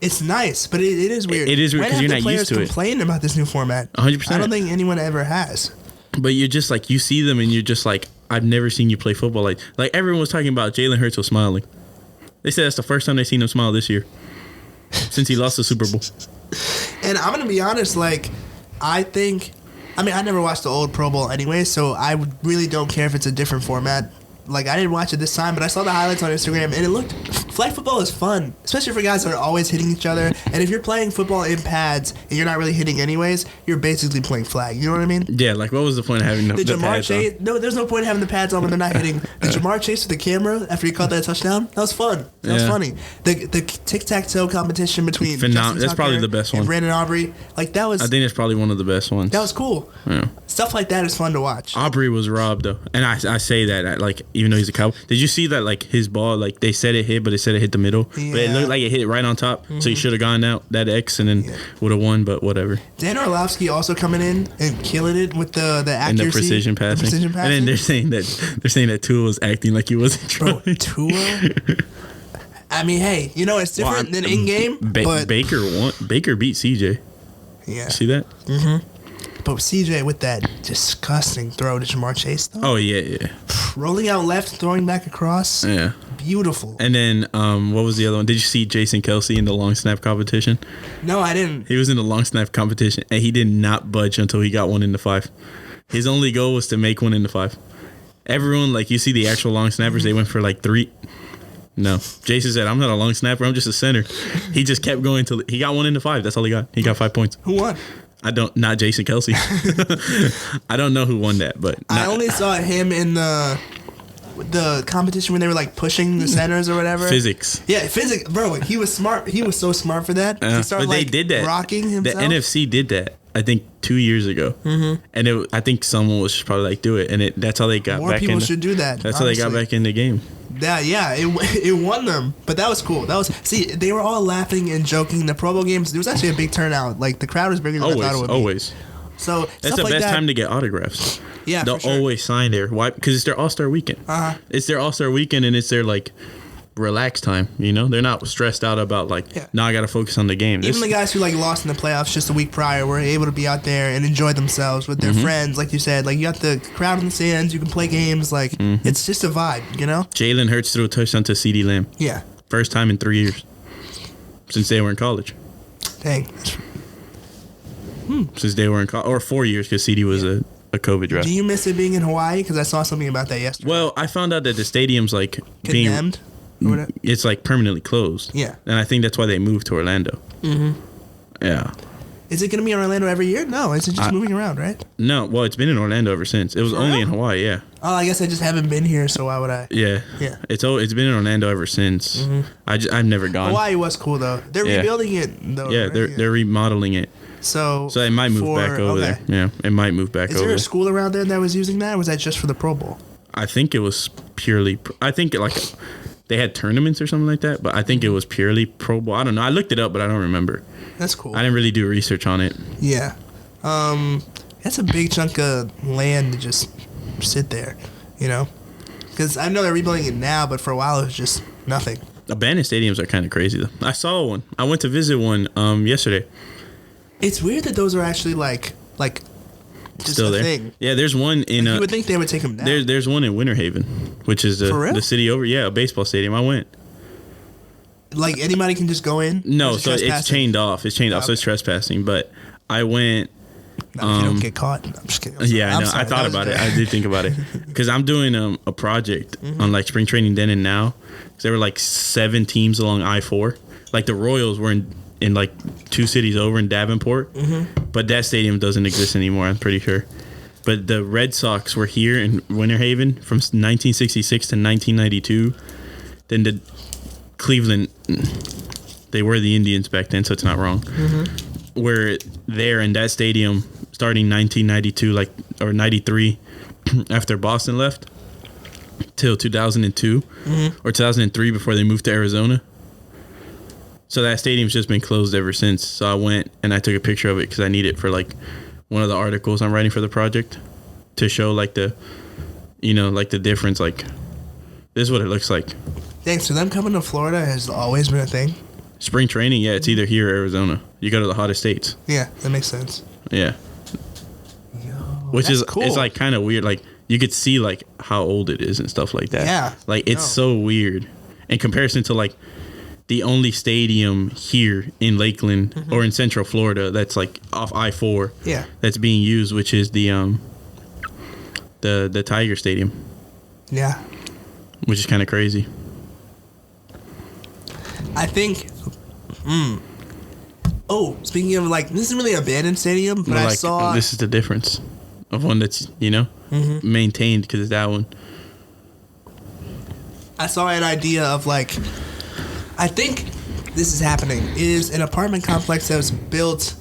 Speaker 1: It's nice, but it is weird.
Speaker 2: It is weird because you're not used to it.
Speaker 1: Complain about this new format.
Speaker 2: 100%.
Speaker 1: I don't think anyone ever has.
Speaker 2: But you're just like, you see them and you're just like, I've never seen you play football. Like everyone was talking about Jalen Hurts was smiling. They said that's the first time they've seen him smile this year since he lost the Super Bowl.
Speaker 1: And I'm gonna be honest, like I never watched the old Pro Bowl anyway, so I really don't care if it's a different format. Like I didn't watch it this time, but I saw the highlights on Instagram and it looked flag football is fun, especially for guys that are always hitting each other. And if you're playing football in pads and you're not really hitting anyways, you're basically playing flag. You know what I mean?
Speaker 2: Yeah, like what was the point of having the
Speaker 1: Jamar
Speaker 2: pads
Speaker 1: Chase?
Speaker 2: on?
Speaker 1: No, there's no point in having the pads on when they're not hitting. The Jamar Chase with the camera after he caught that touchdown, that was fun. That was funny. The tic-tac-toe competition between Justin
Speaker 2: that's probably
Speaker 1: Tucker
Speaker 2: the best one.
Speaker 1: and Brandon Aubrey, like that was.
Speaker 2: I think that's probably one of the best ones.
Speaker 1: That was cool.
Speaker 2: Yeah.
Speaker 1: Stuff like that is fun to watch.
Speaker 2: Aubrey was robbed though, and I say that like even though he's a Cowboy. Did you see that like his ball like they said it hit, but it said it hit the middle, but it looked like it hit right on top. So he should have gone out that X and then would have won, but whatever.
Speaker 1: Dan Orlovsky also coming in and killing it with the accuracy
Speaker 2: and the precision passing. And then they're saying that Tua was acting like he wasn't trying.
Speaker 1: Bro, Tua. I mean, hey, you know it's different than in game. But
Speaker 2: Baker beat CJ.
Speaker 1: Yeah.
Speaker 2: See that?
Speaker 1: Mm-hmm. But CJ with that disgusting throw to Jamar Chase, though.
Speaker 2: Oh yeah.
Speaker 1: Rolling out left, throwing back across.
Speaker 2: Yeah.
Speaker 1: Beautiful.
Speaker 2: And then what was the other one? Did you see Jason Kelsey in the long snap competition?
Speaker 1: No, I didn't.
Speaker 2: He was in the long snap competition and he did not budge until he got one in the 5. His only goal was to make one in the 5. Everyone, like you see the actual long snappers, they went for like 3. No. Jason said, I'm not a long snapper, I'm just a center. He just kept going till he got one in the 5. That's all he got. He got 5 points.
Speaker 1: Who won?
Speaker 2: Not Jason Kelsey. I don't know who won that, but
Speaker 1: I only saw him in the competition when they were like pushing the centers or whatever.
Speaker 2: Physics.
Speaker 1: Yeah, physics. Bro, he was smart. He was so smart for that. He started
Speaker 2: but they
Speaker 1: like
Speaker 2: did that.
Speaker 1: Rocking himself.
Speaker 2: The NFC did that, I think, 2 years ago. Mm-hmm. And I think someone was just probably like, do it. And that's how they got
Speaker 1: More
Speaker 2: back in.
Speaker 1: More people should do that.
Speaker 2: That's how they got back in the game.
Speaker 1: Yeah, it won them, but that was cool. They were all laughing and joking. The Pro Bowl games, there was actually a big turnout. Like the crowd was bigger than I thought it would be.
Speaker 2: Always.
Speaker 1: So
Speaker 2: that's the best time to get autographs.
Speaker 1: Yeah,
Speaker 2: they'll always sign there. Why? Because it's their All-Star weekend. It's their All-Star weekend, and it's their like relaxed time. You know, they're not stressed out about like, now I got to focus on the game.
Speaker 1: Even the guys who like lost in the playoffs just a week prior were able to be out there and enjoy themselves with their friends. Like you said, like you got the crowd in the stands. You can play games. Like it's just a vibe, you know. Jalen
Speaker 2: Hurts threw a touchdown to CeeDee Lamb.
Speaker 1: Yeah,
Speaker 2: first time in 3 years since they were in college.
Speaker 1: Dang.
Speaker 2: Since they were in college, or 4 years because CeeDee was a COVID draft.
Speaker 1: Do you miss it being in Hawaii? Because I saw something about that yesterday.
Speaker 2: Well, I found out that the stadium's like
Speaker 1: condemned.
Speaker 2: It's like permanently closed.
Speaker 1: Yeah.
Speaker 2: And I think that's why they moved to Orlando. Mm-hmm. Yeah.
Speaker 1: Is it going to be in Orlando every year? No, it's just moving around, right?
Speaker 2: No, well, it's been in Orlando ever since. It was only in Hawaii, yeah.
Speaker 1: Oh, I guess I just haven't been here, so why would I?
Speaker 2: Yeah.
Speaker 1: Yeah.
Speaker 2: It's been in Orlando ever since. Mm-hmm. I've never gone.
Speaker 1: Hawaii was cool, though. They're rebuilding it, though.
Speaker 2: Yeah,
Speaker 1: right?
Speaker 2: they're remodeling it.
Speaker 1: So
Speaker 2: it might move back over there. Yeah, it might move back over.
Speaker 1: Is there a school around there that was using that, or was that just for the Pro Bowl?
Speaker 2: I think it was purely... I think like they had tournaments or something like that, but I think it was purely Pro Bowl. I don't know. I looked it up, but I don't remember.
Speaker 1: That's cool.
Speaker 2: I didn't really do research on it.
Speaker 1: Yeah. That's a big chunk of land to just sit there, you know? Because I know they're rebuilding it now, but for a while it was just nothing.
Speaker 2: Abandoned stadiums are kind of crazy, though. I saw one. I went to visit one yesterday.
Speaker 1: It's weird that those are actually like just
Speaker 2: still there.
Speaker 1: Thing.
Speaker 2: Yeah, there's one in.
Speaker 1: You would think they would take them down.
Speaker 2: There's one in Winter Haven, which is the city over. Yeah, a baseball stadium. I went.
Speaker 1: Like anybody can just go in?
Speaker 2: No, so it's chained off. It's chained off, so it's trespassing. But I went.
Speaker 1: No, you don't get caught. I'm just kidding.
Speaker 2: Yeah, I know. I thought about it. I did think about it because I'm doing a project on like spring training then and now. There were like 7 teams along I-4. Like the Royals were in like 2 cities over in Davenport, but that stadium doesn't exist anymore, I'm pretty sure. But the Red Sox were here in Winter Haven from 1966 to 1992. Then the Cleveland, they were the Indians back then, so it's not wrong. Were there in that stadium starting 1992, or 93, after Boston left, till 2002 or 2003 before they moved to Arizona. So that stadium's just been closed ever since. So I went and I took a picture of it because I need it for like one of the articles I'm writing for the project to show like the, like the difference. Like this is what it looks like.
Speaker 1: Thanks. So them coming to Florida has always been a thing.
Speaker 2: Spring training, yeah, it's either here or Arizona. You go to the hottest states.
Speaker 1: Yeah, that makes sense.
Speaker 2: Yeah. Which is cool. It's like kind of weird. Like you could see like how old it is and stuff like that.
Speaker 1: Yeah.
Speaker 2: Like it's so weird in comparison to like the only stadium here in Lakeland or in Central Florida that's like off I-4.
Speaker 1: Yeah.
Speaker 2: That's being used, which is the Tiger Stadium.
Speaker 1: Yeah.
Speaker 2: Which is kind of crazy.
Speaker 1: I think. Oh, speaking of like, this isn't really an abandoned stadium, but I saw.
Speaker 2: This is the difference of one that's maintained because it's that one.
Speaker 1: I saw an idea of like, I think this is happening. It is an apartment complex that was built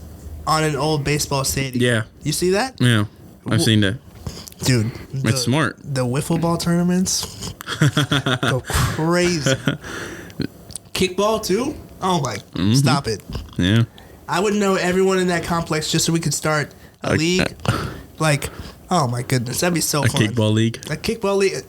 Speaker 1: on an old baseball stadium.
Speaker 2: Yeah.
Speaker 1: You see that?
Speaker 2: Yeah, I've seen that.
Speaker 1: Dude,
Speaker 2: It's smart.
Speaker 1: The wiffle ball tournaments go crazy. Kickball too? Oh my! Stop it!
Speaker 2: Yeah.
Speaker 1: I would know everyone in that complex just so we could start a league. Like, oh my goodness, that'd be so fun.
Speaker 2: A kickball league.
Speaker 1: A kickball league,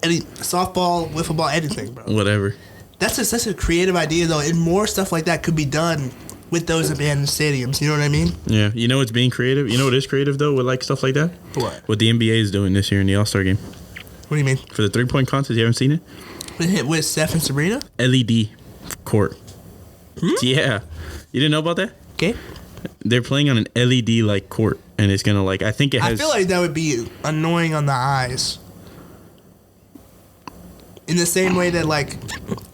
Speaker 1: any softball, wiffle ball, anything, bro.
Speaker 2: Whatever.
Speaker 1: That's such a creative idea though, and more stuff like that could be done with those abandoned stadiums. You know what I mean?
Speaker 2: Yeah. You know what's being creative? You know what is creative though with like stuff like that?
Speaker 1: What?
Speaker 2: What the NBA is doing this year in the All-Star game.
Speaker 1: What do you mean?
Speaker 2: For the 3-point contest, you haven't seen it?
Speaker 1: With Steph and Sabrina?
Speaker 2: LED court. Yeah. You didn't know about that?
Speaker 1: Okay.
Speaker 2: They're playing on an LED like court, and it's gonna like I think it has.
Speaker 1: I feel like that would be annoying on the eyes. In the same way that like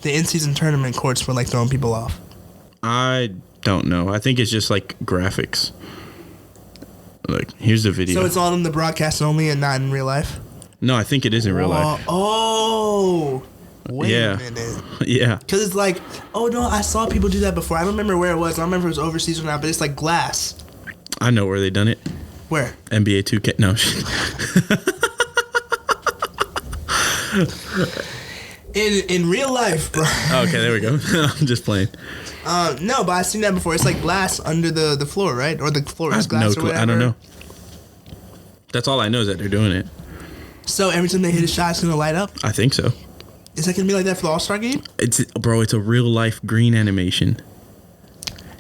Speaker 1: the in-season tournament courts were like throwing people off.
Speaker 2: I don't know. I think it's just like graphics. Like here's the video.
Speaker 1: So it's all in the broadcast only and not in real life?
Speaker 2: No, I think it is in real life.
Speaker 1: Oh. Wait a minute.
Speaker 2: Yeah.
Speaker 1: Because it's like, oh no, I saw people do that before. I don't remember where it was. I don't remember if it was overseas or not, but it's like glass.
Speaker 2: I know where they done it.
Speaker 1: Where?
Speaker 2: NBA 2K. No.
Speaker 1: In real life, bro.
Speaker 2: Okay, there we go. I'm just playing.
Speaker 1: No, but I've seen that before. It's like glass under the floor, right? Or the floor is glass or whatever.
Speaker 2: I don't know. That's all I know is that they're doing it. So
Speaker 1: every time they hit a shot, it's going to light up?
Speaker 2: I think so.
Speaker 1: Is that going to be like that for the All-Star game?
Speaker 2: It's a real life green animation.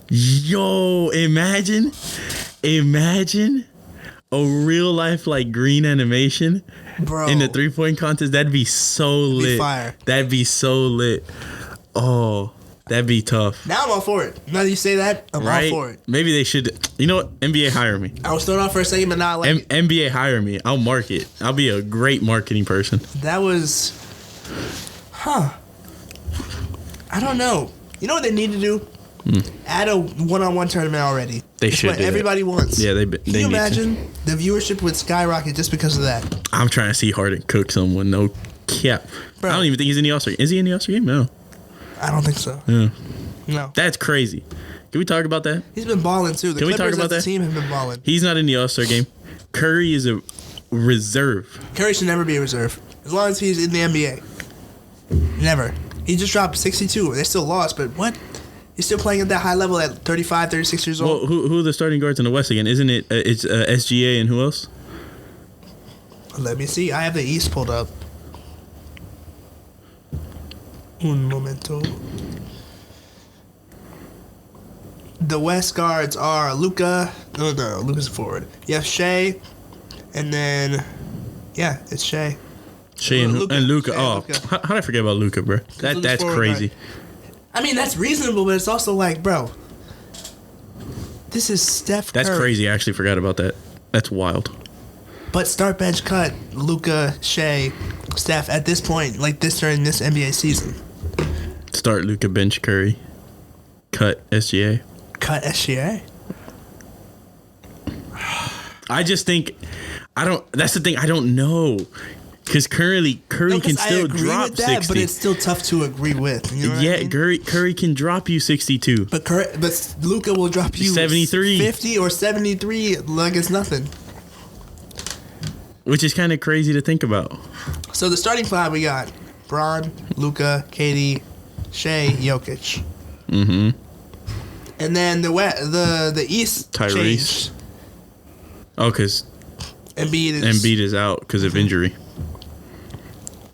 Speaker 2: Yo, imagine a real life like green animation,
Speaker 1: bro,
Speaker 2: in the 3-point contest. That'd be so lit.
Speaker 1: Be fire.
Speaker 2: That'd be so lit. Oh, that'd be tough.
Speaker 1: Now I'm all for it. Now that you say that, I'm all for it.
Speaker 2: Maybe they should. You know what? NBA hire me.
Speaker 1: I was thrown off for a second, but now I like it.
Speaker 2: NBA hire me. I'll market. I'll be a great marketing person.
Speaker 1: That was, I don't know. You know what they need to do? Add a one-on-one tournament already.
Speaker 2: They should.
Speaker 1: What everybody wants.
Speaker 2: Yeah,
Speaker 1: Can you imagine the viewership would skyrocket just because of that?
Speaker 2: I'm trying to see Harden cook someone. No cap. Bro. I don't even think he's in the All-Star. Is he in the All-Star game? No.
Speaker 1: I don't think so.
Speaker 2: Yeah.
Speaker 1: No.
Speaker 2: That's crazy. Can we talk about that?
Speaker 1: He's been balling too. The Clippers as a team have been balling.
Speaker 2: He's not in the All-Star game. Curry is a reserve.
Speaker 1: Curry should never be a reserve. As long as he's in the NBA. Never. He just dropped 62. They still lost, but what? He's still playing at that high level at 35, 36 years old.
Speaker 2: Well, who are the starting guards in the West again? Isn't it? It's SGA and who else?
Speaker 1: Let me see. I have the East pulled up. Un momento. The West guards are Luka. No, Luka's a forward. You have Shea, and then, yeah, it's Shea.
Speaker 2: Shea and Luka. Oh,
Speaker 1: Luka.
Speaker 2: How did I forget about Luka, bro? That's crazy.
Speaker 1: Guard. I mean, that's reasonable, but it's also like, bro, this is Steph Curry.
Speaker 2: That's crazy. I actually forgot about that. That's wild.
Speaker 1: But start, bench, cut, Luka, Shea, Steph at this point, like this during this NBA season.
Speaker 2: Start Luka, bench Curry, cut SGA.
Speaker 1: Cut SGA?
Speaker 2: I just think, that's the thing, I don't know. Because Curry can still drop 60.
Speaker 1: But it's still tough to agree with. You know what I mean?
Speaker 2: Curry can drop you 62.
Speaker 1: But Luka will drop you
Speaker 2: 73,
Speaker 1: 50 or 73 like it's nothing.
Speaker 2: Which is kind of crazy to think about.
Speaker 1: So the starting five we got Bron, Luka, KD, Shea, Jokic.
Speaker 2: Mm-hmm.
Speaker 1: And then the East
Speaker 2: Tyrese.
Speaker 1: changed.
Speaker 2: Oh, because Embiid is out because of injury.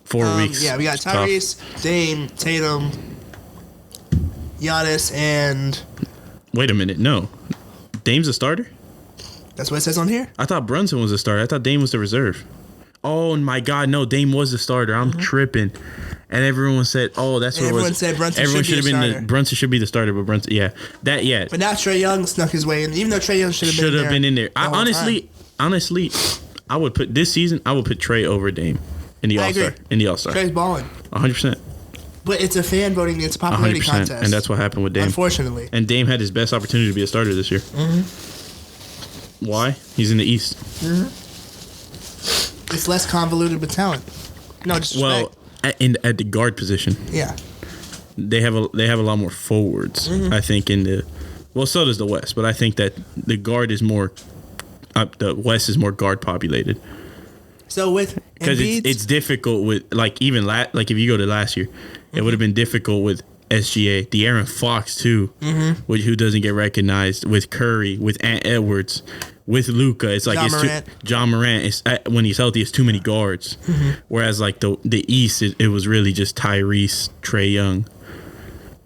Speaker 2: 4 weeks.
Speaker 1: Yeah, we got Tyrese, Dame, Tatum, Giannis, and...
Speaker 2: Wait a minute. No. Dame's a starter?
Speaker 1: That's what it says on here?
Speaker 2: I thought Brunson was a starter. I thought Dame was the reserve. Oh, my God. No, Dame was the starter. I'm tripping. And everyone said, oh, that's what it was.
Speaker 1: Everyone said Brunson should be the starter.
Speaker 2: Brunson should be the starter, but Brunson, yeah.
Speaker 1: But now Trae Young snuck his way in, even though Trae Young should have been in there.
Speaker 2: Honestly, I would put Trae over Dame in the All-Star.
Speaker 1: Trae's balling.
Speaker 2: 100%.
Speaker 1: But it's a fan voting. It's a popularity
Speaker 2: 100%.
Speaker 1: contest.
Speaker 2: And that's what happened with Dame.
Speaker 1: Unfortunately.
Speaker 2: And Dame had his best opportunity to be a starter this year. Why? He's in the East.
Speaker 1: It's less convoluted with talent. No disrespect.
Speaker 2: Well, at the guard position,
Speaker 1: yeah.
Speaker 2: they have a lot more forwards. I think so does the West, but I think that the guard is more. The West is more guard populated.
Speaker 1: So with
Speaker 2: because it's difficult with like even like if you go to last year, it would have been difficult with SGA, De'Aaron Fox too, who doesn't get recognized, with Curry, with Ant Edwards, with Luka. It's like John Morant. It's when he's healthy, it's too many guards. Whereas like the East, it was really just Tyrese, Trae Young,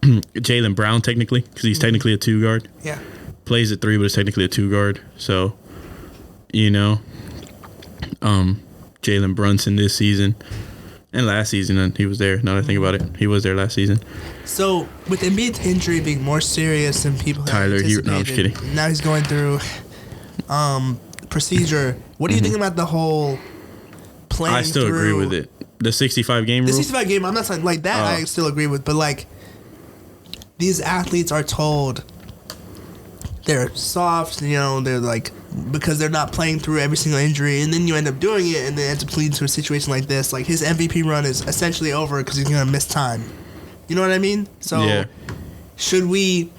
Speaker 2: Jaylen Brown technically, because he's technically a 2 guard.
Speaker 1: Yeah,
Speaker 2: plays at 3, but it's technically a 2 guard. So, Jalen Brunson this season. And last season, he was there. Now that I think about it, he was there last season.
Speaker 1: So, with Embiid's injury being more serious than people have anticipated,
Speaker 2: no, I'm just kidding.
Speaker 1: Now he's going through procedure. What do you think about the whole playing
Speaker 2: I still agree with it. The 65-game rule?
Speaker 1: The 65-game, I'm not saying like that, I still agree with. But, like, these athletes are told they're soft, they're like, because they're not playing through every single injury, and then you end up doing it, and then it ends up leading to a situation like this. Like, his MVP run is essentially over because he's going to miss time. You know what I mean? So, should we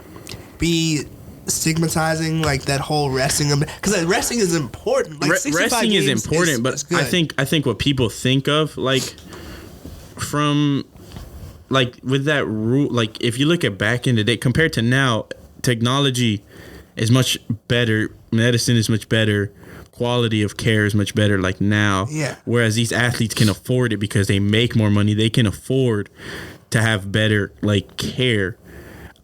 Speaker 1: be stigmatizing, like, that whole resting? Because resting is important. Like,
Speaker 2: resting is important, but I think what people think of, like, from, like, with that rule, like, if you look at back in the day, compared to now, technology is much better. Medicine is much better. Quality of care is much better, like now.
Speaker 1: Yeah.
Speaker 2: Whereas these athletes can afford it because they make more money. They can afford to have better, like, care.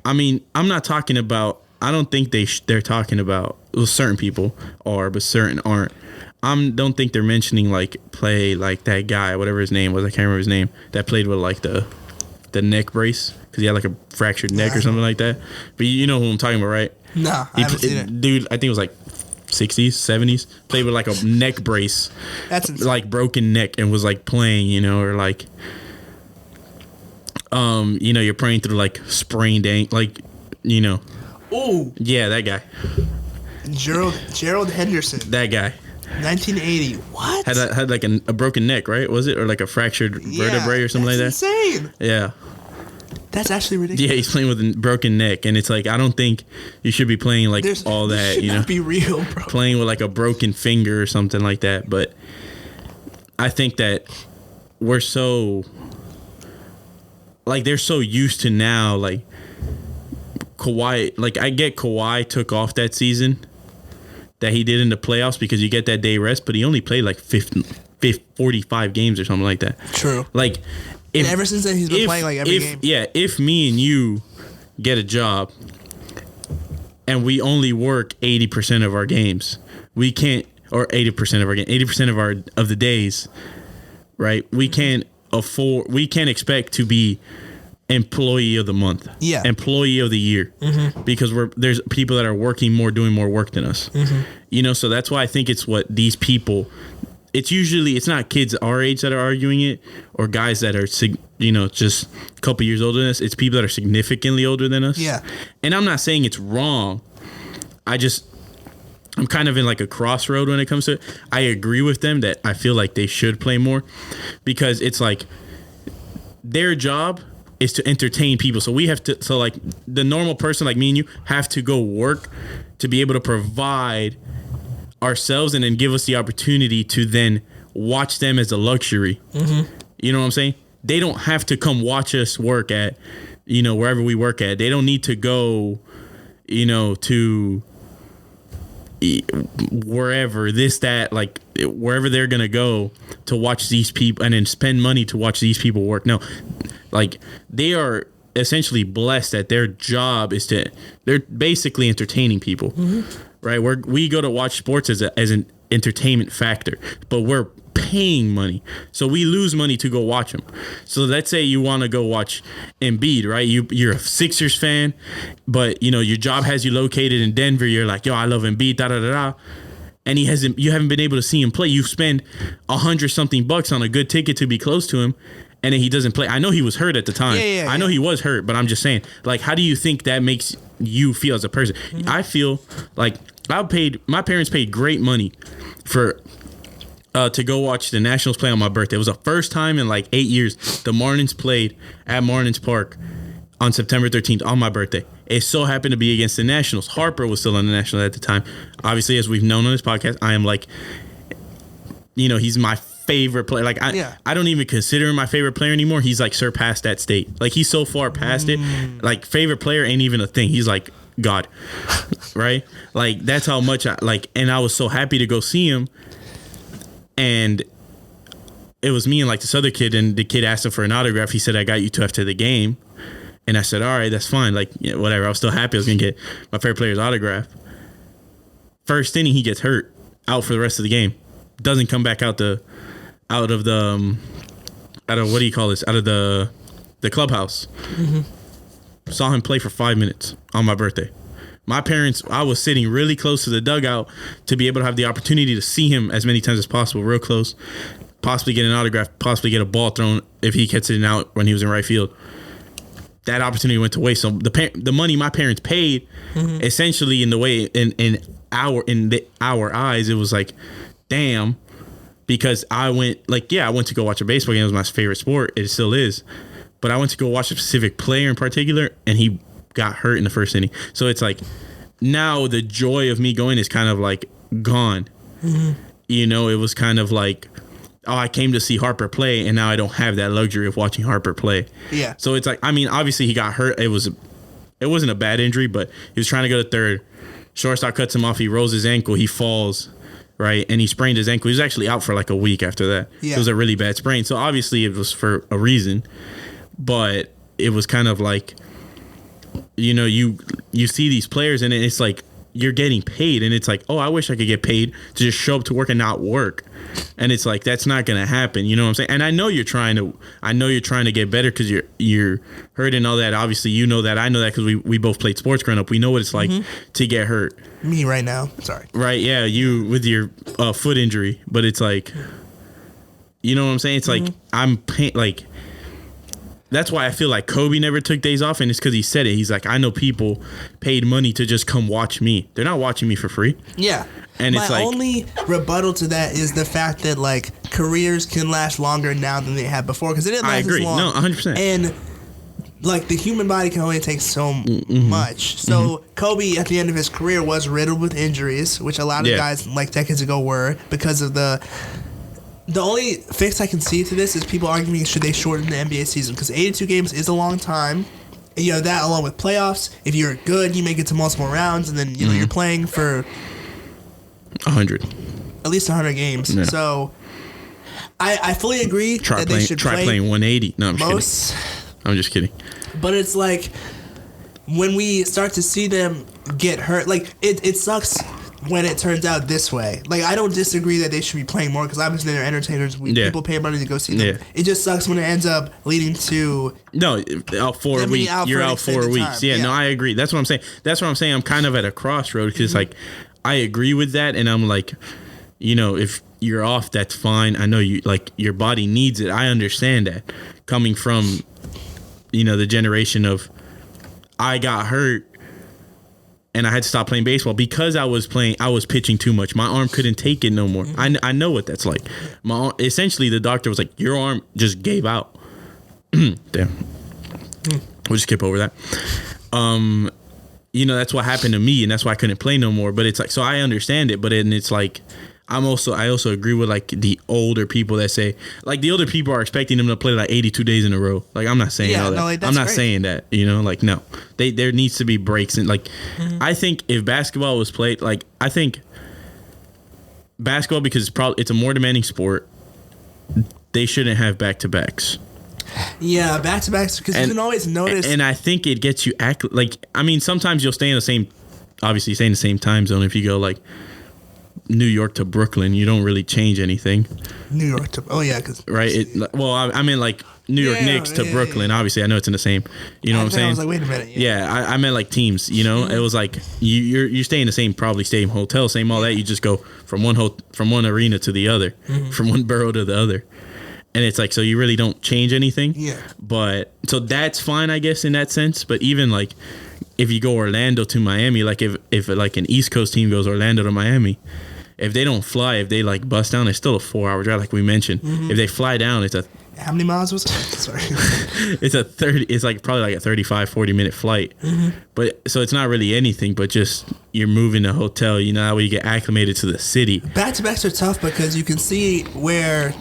Speaker 2: I mean, I'm not talking about. I don't think they're talking about. Well, certain people are, but certain aren't. Don't think they're mentioning like play like that guy, whatever his name was. I can't remember his name. That played with like the neck brace because he had like a fractured neck or something like that. But you know who I'm talking about, right?
Speaker 1: No, I haven't seen it.
Speaker 2: Dude, I think it was like 60s, 70s. Played with like a neck brace.
Speaker 1: That's insane.
Speaker 2: Like broken neck and was like playing, or like, you're praying through like sprained ankle, like,
Speaker 1: Ooh.
Speaker 2: Yeah, that guy.
Speaker 1: Gerald Henderson.
Speaker 2: That guy.
Speaker 1: 1980. What?
Speaker 2: Had like a broken neck, right? Was it? Or like a fractured vertebrae or something like that?
Speaker 1: Insane.
Speaker 2: Yeah.
Speaker 1: That's actually ridiculous.
Speaker 2: Yeah, he's playing with a broken neck, and it's like I don't think you should be playing like all that.
Speaker 1: Should not be real, bro.
Speaker 2: Playing with like a broken finger or something like that. But I think that we're so like they're so used to now like Kawhi. Like I get Kawhi took off that season that he did in the playoffs because you get that day rest, but he only played like 45 games or something like that.
Speaker 1: True.
Speaker 2: Like.
Speaker 1: And ever since then, he's been playing like every game.
Speaker 2: Yeah, if me and you get a job and we only work 80% of our games, we can't, or 80% of our game, 80% of the days, right? We can't expect to be employee of the month, employee of the year, because there's people that are working more, doing more work than us. So that's why I think it's what these people. It's not kids our age that are arguing it or guys that are, just a couple years older than us. It's people that are significantly older than us.
Speaker 1: Yeah.
Speaker 2: And I'm not saying it's wrong. I'm kind of in like a crossroad when it comes to it. I agree with them that I feel like they should play more because it's like their job is to entertain people. So we have to, like the normal person like me and you have to go work to be able to provide ourselves and then give us the opportunity to then watch them as a luxury. You know what I'm saying? They don't have to come watch us work at, wherever we work at. They don't need to go, to wherever, like wherever they're going to go to watch these people and then spend money to watch these people work. No, like they are essentially blessed that their job is they're basically entertaining people. Right, we go to watch sports as an entertainment factor, but we're paying money, so we lose money to go watch them. So let's say you want to go watch Embiid, right? You're a Sixers fan, but your job has you located in Denver. You're like, yo, I love Embiid, da da da da, and you haven't been able to see him play. You spend $100-something on a good ticket to be close to him, and then he doesn't play. I know he was hurt at the time. I know
Speaker 1: yeah.
Speaker 2: he was hurt, but I'm just saying, like, how do you think that makes you feel as a person? I feel like my parents paid great money for to go watch the Nationals play on my birthday. It was the first time in like 8 years the Marlins played at Marlins Park on September 13th on my birthday. It so happened to be against the Nationals. Harper was still on the Nationals at the time. Obviously, as we've known on this podcast, I am like, he's my favorite player. Like I don't even consider him my favorite player anymore. He's like surpassed that state. Like he's so far past it. Like favorite player ain't even a thing. He's like God, right? Like that's how much and I was so happy to go see him. And it was me and like this other kid, and the kid asked him for an autograph. He said, "I got you two after the game." And I said, "All right, that's fine." Like, whatever. I was still happy I was going to get my favorite player's autograph. First inning, he gets hurt, out for the rest of the game. Doesn't come back out of what do you call this? Out of the clubhouse. Saw him play for 5 minutes on my birthday. My parents, I was sitting really close to the dugout to be able to have the opportunity to see him as many times as possible, real close, possibly get an autograph, possibly get a ball thrown if he gets it out when he was in right field. That opportunity went to waste. So the money my parents paid, essentially in the way in our eyes, it was like, damn, because I went to go watch a baseball game. It was my favorite sport. It still is, but I went to go watch a specific player in particular, and he got hurt in the first inning. So it's like now the joy of me going is kind of like gone. It was kind of like, oh, I came to see Harper play, and now I don't have that luxury of watching Harper play. Yeah. So it's like, I mean, obviously he got hurt. It wasn't a bad injury, but he was trying to go to third. Shortstop cuts him off. He rolls his ankle. He falls, right? And he sprained his ankle. He was actually out for like a week after that. Yeah. It was a really bad sprain. So obviously it was for a reason, but it was kind of like, you see these players, and it's like you're getting paid, and it's like, oh, I wish I could get paid to just show up to work and not work. And it's like, that's not going to happen. You know what I'm saying? And I know you're trying to get better because you're hurt and all that. Obviously, you know that. I know that because we both played sports growing up. We know what it's like to get hurt.
Speaker 1: Me right now. Sorry. Right.
Speaker 2: Yeah. You with your foot injury, but it's like, you know what I'm saying? It's like, that's why I feel like Kobe never took days off, and it's because he said it. He's like, I know people paid money to just come watch me. They're not watching me for free. Yeah. And it's like,
Speaker 1: my only rebuttal to that is the fact that like careers can last longer now than they had before, because it didn't last as long.
Speaker 2: No, 100%.
Speaker 1: And like the human body can only take so much. So Kobe at the end of his career was riddled with injuries, which a lot of guys like decades ago were, because of the only fix I can see to this is people arguing should they shorten the NBA season, because 82 games is a long time. And, that along with playoffs, if you're good, you make it to multiple rounds, and then you're playing for
Speaker 2: 100,
Speaker 1: at least 100 games. Yeah. So I fully agree that they should
Speaker 2: try playing 180. No, I'm just kidding. I'm just kidding.
Speaker 1: But it's like when we start to see them get hurt, like it sucks when it turns out this way. Like, I don't disagree that they should be playing more, because obviously they're entertainers. People pay money to go see them. It just sucks when it ends up leading to
Speaker 2: out 4 weeks. You're out 4 weeks. Yeah, no, I agree. That's what I'm saying. I'm kind of at a crossroad, because like I agree with that, and I'm like, if you're off, that's fine. I know you like your body needs it. I understand that, coming from the generation of I got hurt and I had to stop playing baseball because I was pitching too much. My arm couldn't take it no more. I know what that's like. Essentially, the doctor was like, your arm just gave out. Damn. We'll just skip over that. That's what happened to me, and that's why I couldn't play no more. But it's like, so I understand it, but then it's like, I also agree with like the older people that say, like, the older people are expecting them to play like 82 days in a row. Like, I'm not saying all that. No, like, I'm not saying that, like, no, there needs to be breaks. And like, I think if basketball was played, like, I think basketball, because it's a more demanding sport, they shouldn't have back-to-backs.
Speaker 1: Yeah, back-to-backs, because you can always notice.
Speaker 2: And I think it gets you sometimes you'll stay in the same time zone. If you go like New York to Brooklyn, you don't really change anything.
Speaker 1: New York to
Speaker 2: right. I mean like New York Knicks to Brooklyn. Yeah. Obviously, I know it's in the same. You know what I'm saying? I was like, wait a minute. Yeah, I meant like teams. It was like you stay in the same hotel, same all that. You just go from one arena to the other, from one borough to the other. And it's like, so you really don't change anything.
Speaker 1: Yeah.
Speaker 2: But so that's fine, I guess, in that sense. But even like if you go Orlando to Miami, like if like an East Coast team goes Orlando to Miami, if they don't fly, if they like bust down, it's still a 4-hour drive, like we mentioned. If they fly down, it's a
Speaker 1: how many miles was it? Sorry.
Speaker 2: it's like probably like a 35, 40-minute flight. But so it's not really anything, but just you're moving the hotel, you know, that way you get acclimated to the city.
Speaker 1: Back-to-backs are tough because you can see where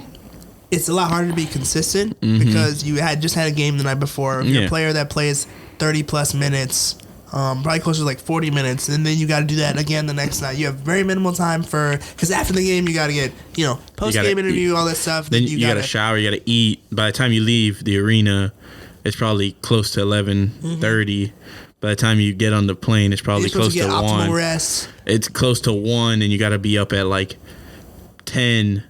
Speaker 1: it's a lot harder to be consistent because you had just had a game the night before. If you're a player that plays 30-plus minutes, probably closer to like 40 minutes, and then you got to do that again the next night. You have very minimal time because after the game, you got to get, post-game interview, all that stuff.
Speaker 2: Then you got to shower, you got to eat. By the time you leave the arena, it's probably close to 11:30. By the time you get on the plane, it's probably close to 1.
Speaker 1: Rest.
Speaker 2: It's close to 1, and you got to be up at like 10,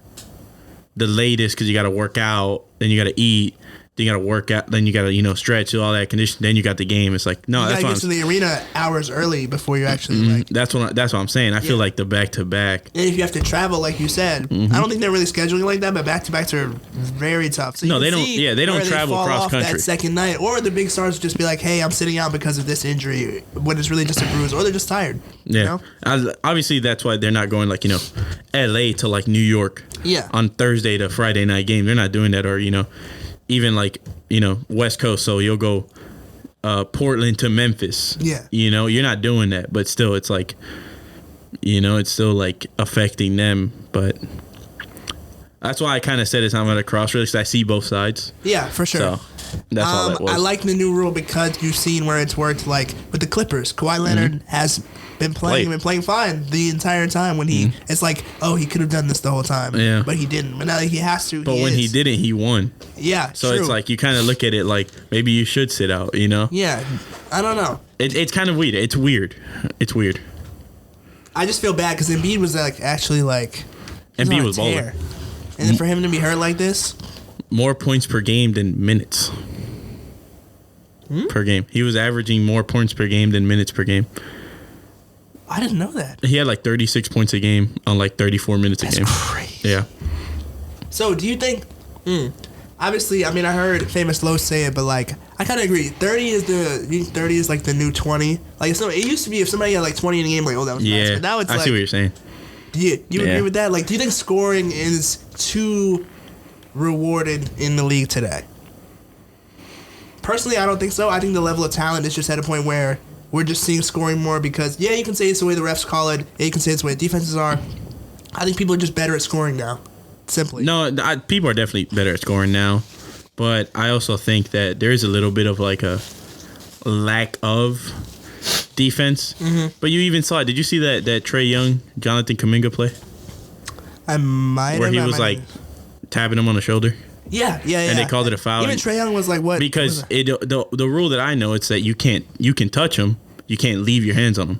Speaker 2: the latest, because you got to work out, then you got to eat. Then you got to work out. Then you got to, stretch, do all that condition. Then you got the game. It's like, no,
Speaker 1: you
Speaker 2: that's
Speaker 1: got
Speaker 2: why
Speaker 1: to get to the arena hours early before you actually
Speaker 2: That's what I'm saying. I feel like the back to back.
Speaker 1: And if you have to travel, like you said, I don't think they're really scheduling like that. But back to backs are very tough. So
Speaker 2: they don't. Yeah, they don't travel cross country
Speaker 1: that second night. Or the big stars just be like, hey, I'm sitting out because of this injury, when it's really just a bruise, or they're just tired.
Speaker 2: Yeah, obviously that's why they're not going like L.A. to like New York.
Speaker 1: Yeah.
Speaker 2: On Thursday to Friday night game, they're not doing that, or even like West Coast, so you'll go Portland to Memphis.
Speaker 1: Yeah.
Speaker 2: You're not doing that, but still it's like it's still like affecting them. But that's why I kind of said it's not at a crossroads, because I see both sides.
Speaker 1: Yeah, for sure.
Speaker 2: So that's all that was.
Speaker 1: I like the new rule because you've seen where it's worked, like with the Clippers. Kawhi Leonard has been playing fine the entire time. When it's like, oh, he could have done this the whole time, but he didn't. But now that he has to,
Speaker 2: but when he didn't, he won.
Speaker 1: Yeah,
Speaker 2: so
Speaker 1: true.
Speaker 2: It's like you kind of look at it like maybe you should sit out.
Speaker 1: Yeah, I don't know.
Speaker 2: It's kind of weird. It's weird.
Speaker 1: I just feel bad because Embiid was like actually like
Speaker 2: Embiid was balling,
Speaker 1: and then for him to be hurt like this,
Speaker 2: more points per game than minutes per game. He was averaging more points per game than minutes per game.
Speaker 1: I didn't know that.
Speaker 2: He had like 36 points a game on like 34 minutes a game.
Speaker 1: That's crazy.
Speaker 2: Yeah.
Speaker 1: So do you think? Obviously, I mean, I heard Famous Low say it, but like, I kind of agree. 30 is like the new 20. Like, it used to be if somebody had like 20 in a game, like, oh, that was nice. But now it's
Speaker 2: I see what you're saying.
Speaker 1: You agree with that? Like, do you think scoring is too rewarded in the league today? Personally, I don't think so. I think the level of talent is just at a point where we're just seeing scoring more because, you can say it's the way the refs call it. Yeah, you can say it's the way the defenses are. I think people are just better at scoring now. Simply.
Speaker 2: No, people are definitely better at scoring now. But I also think that there is a little bit of like a lack of defense. But you even saw it. Did you see that Trae Young, Jonathan Kuminga play?
Speaker 1: I might have.
Speaker 2: Where he was like tapping him on the shoulder.
Speaker 1: Yeah.
Speaker 2: And they called it a foul.
Speaker 1: Even Trae Young was like, what?
Speaker 2: Because the rule that I know, it's that you can touch him. You can't leave your hands on him.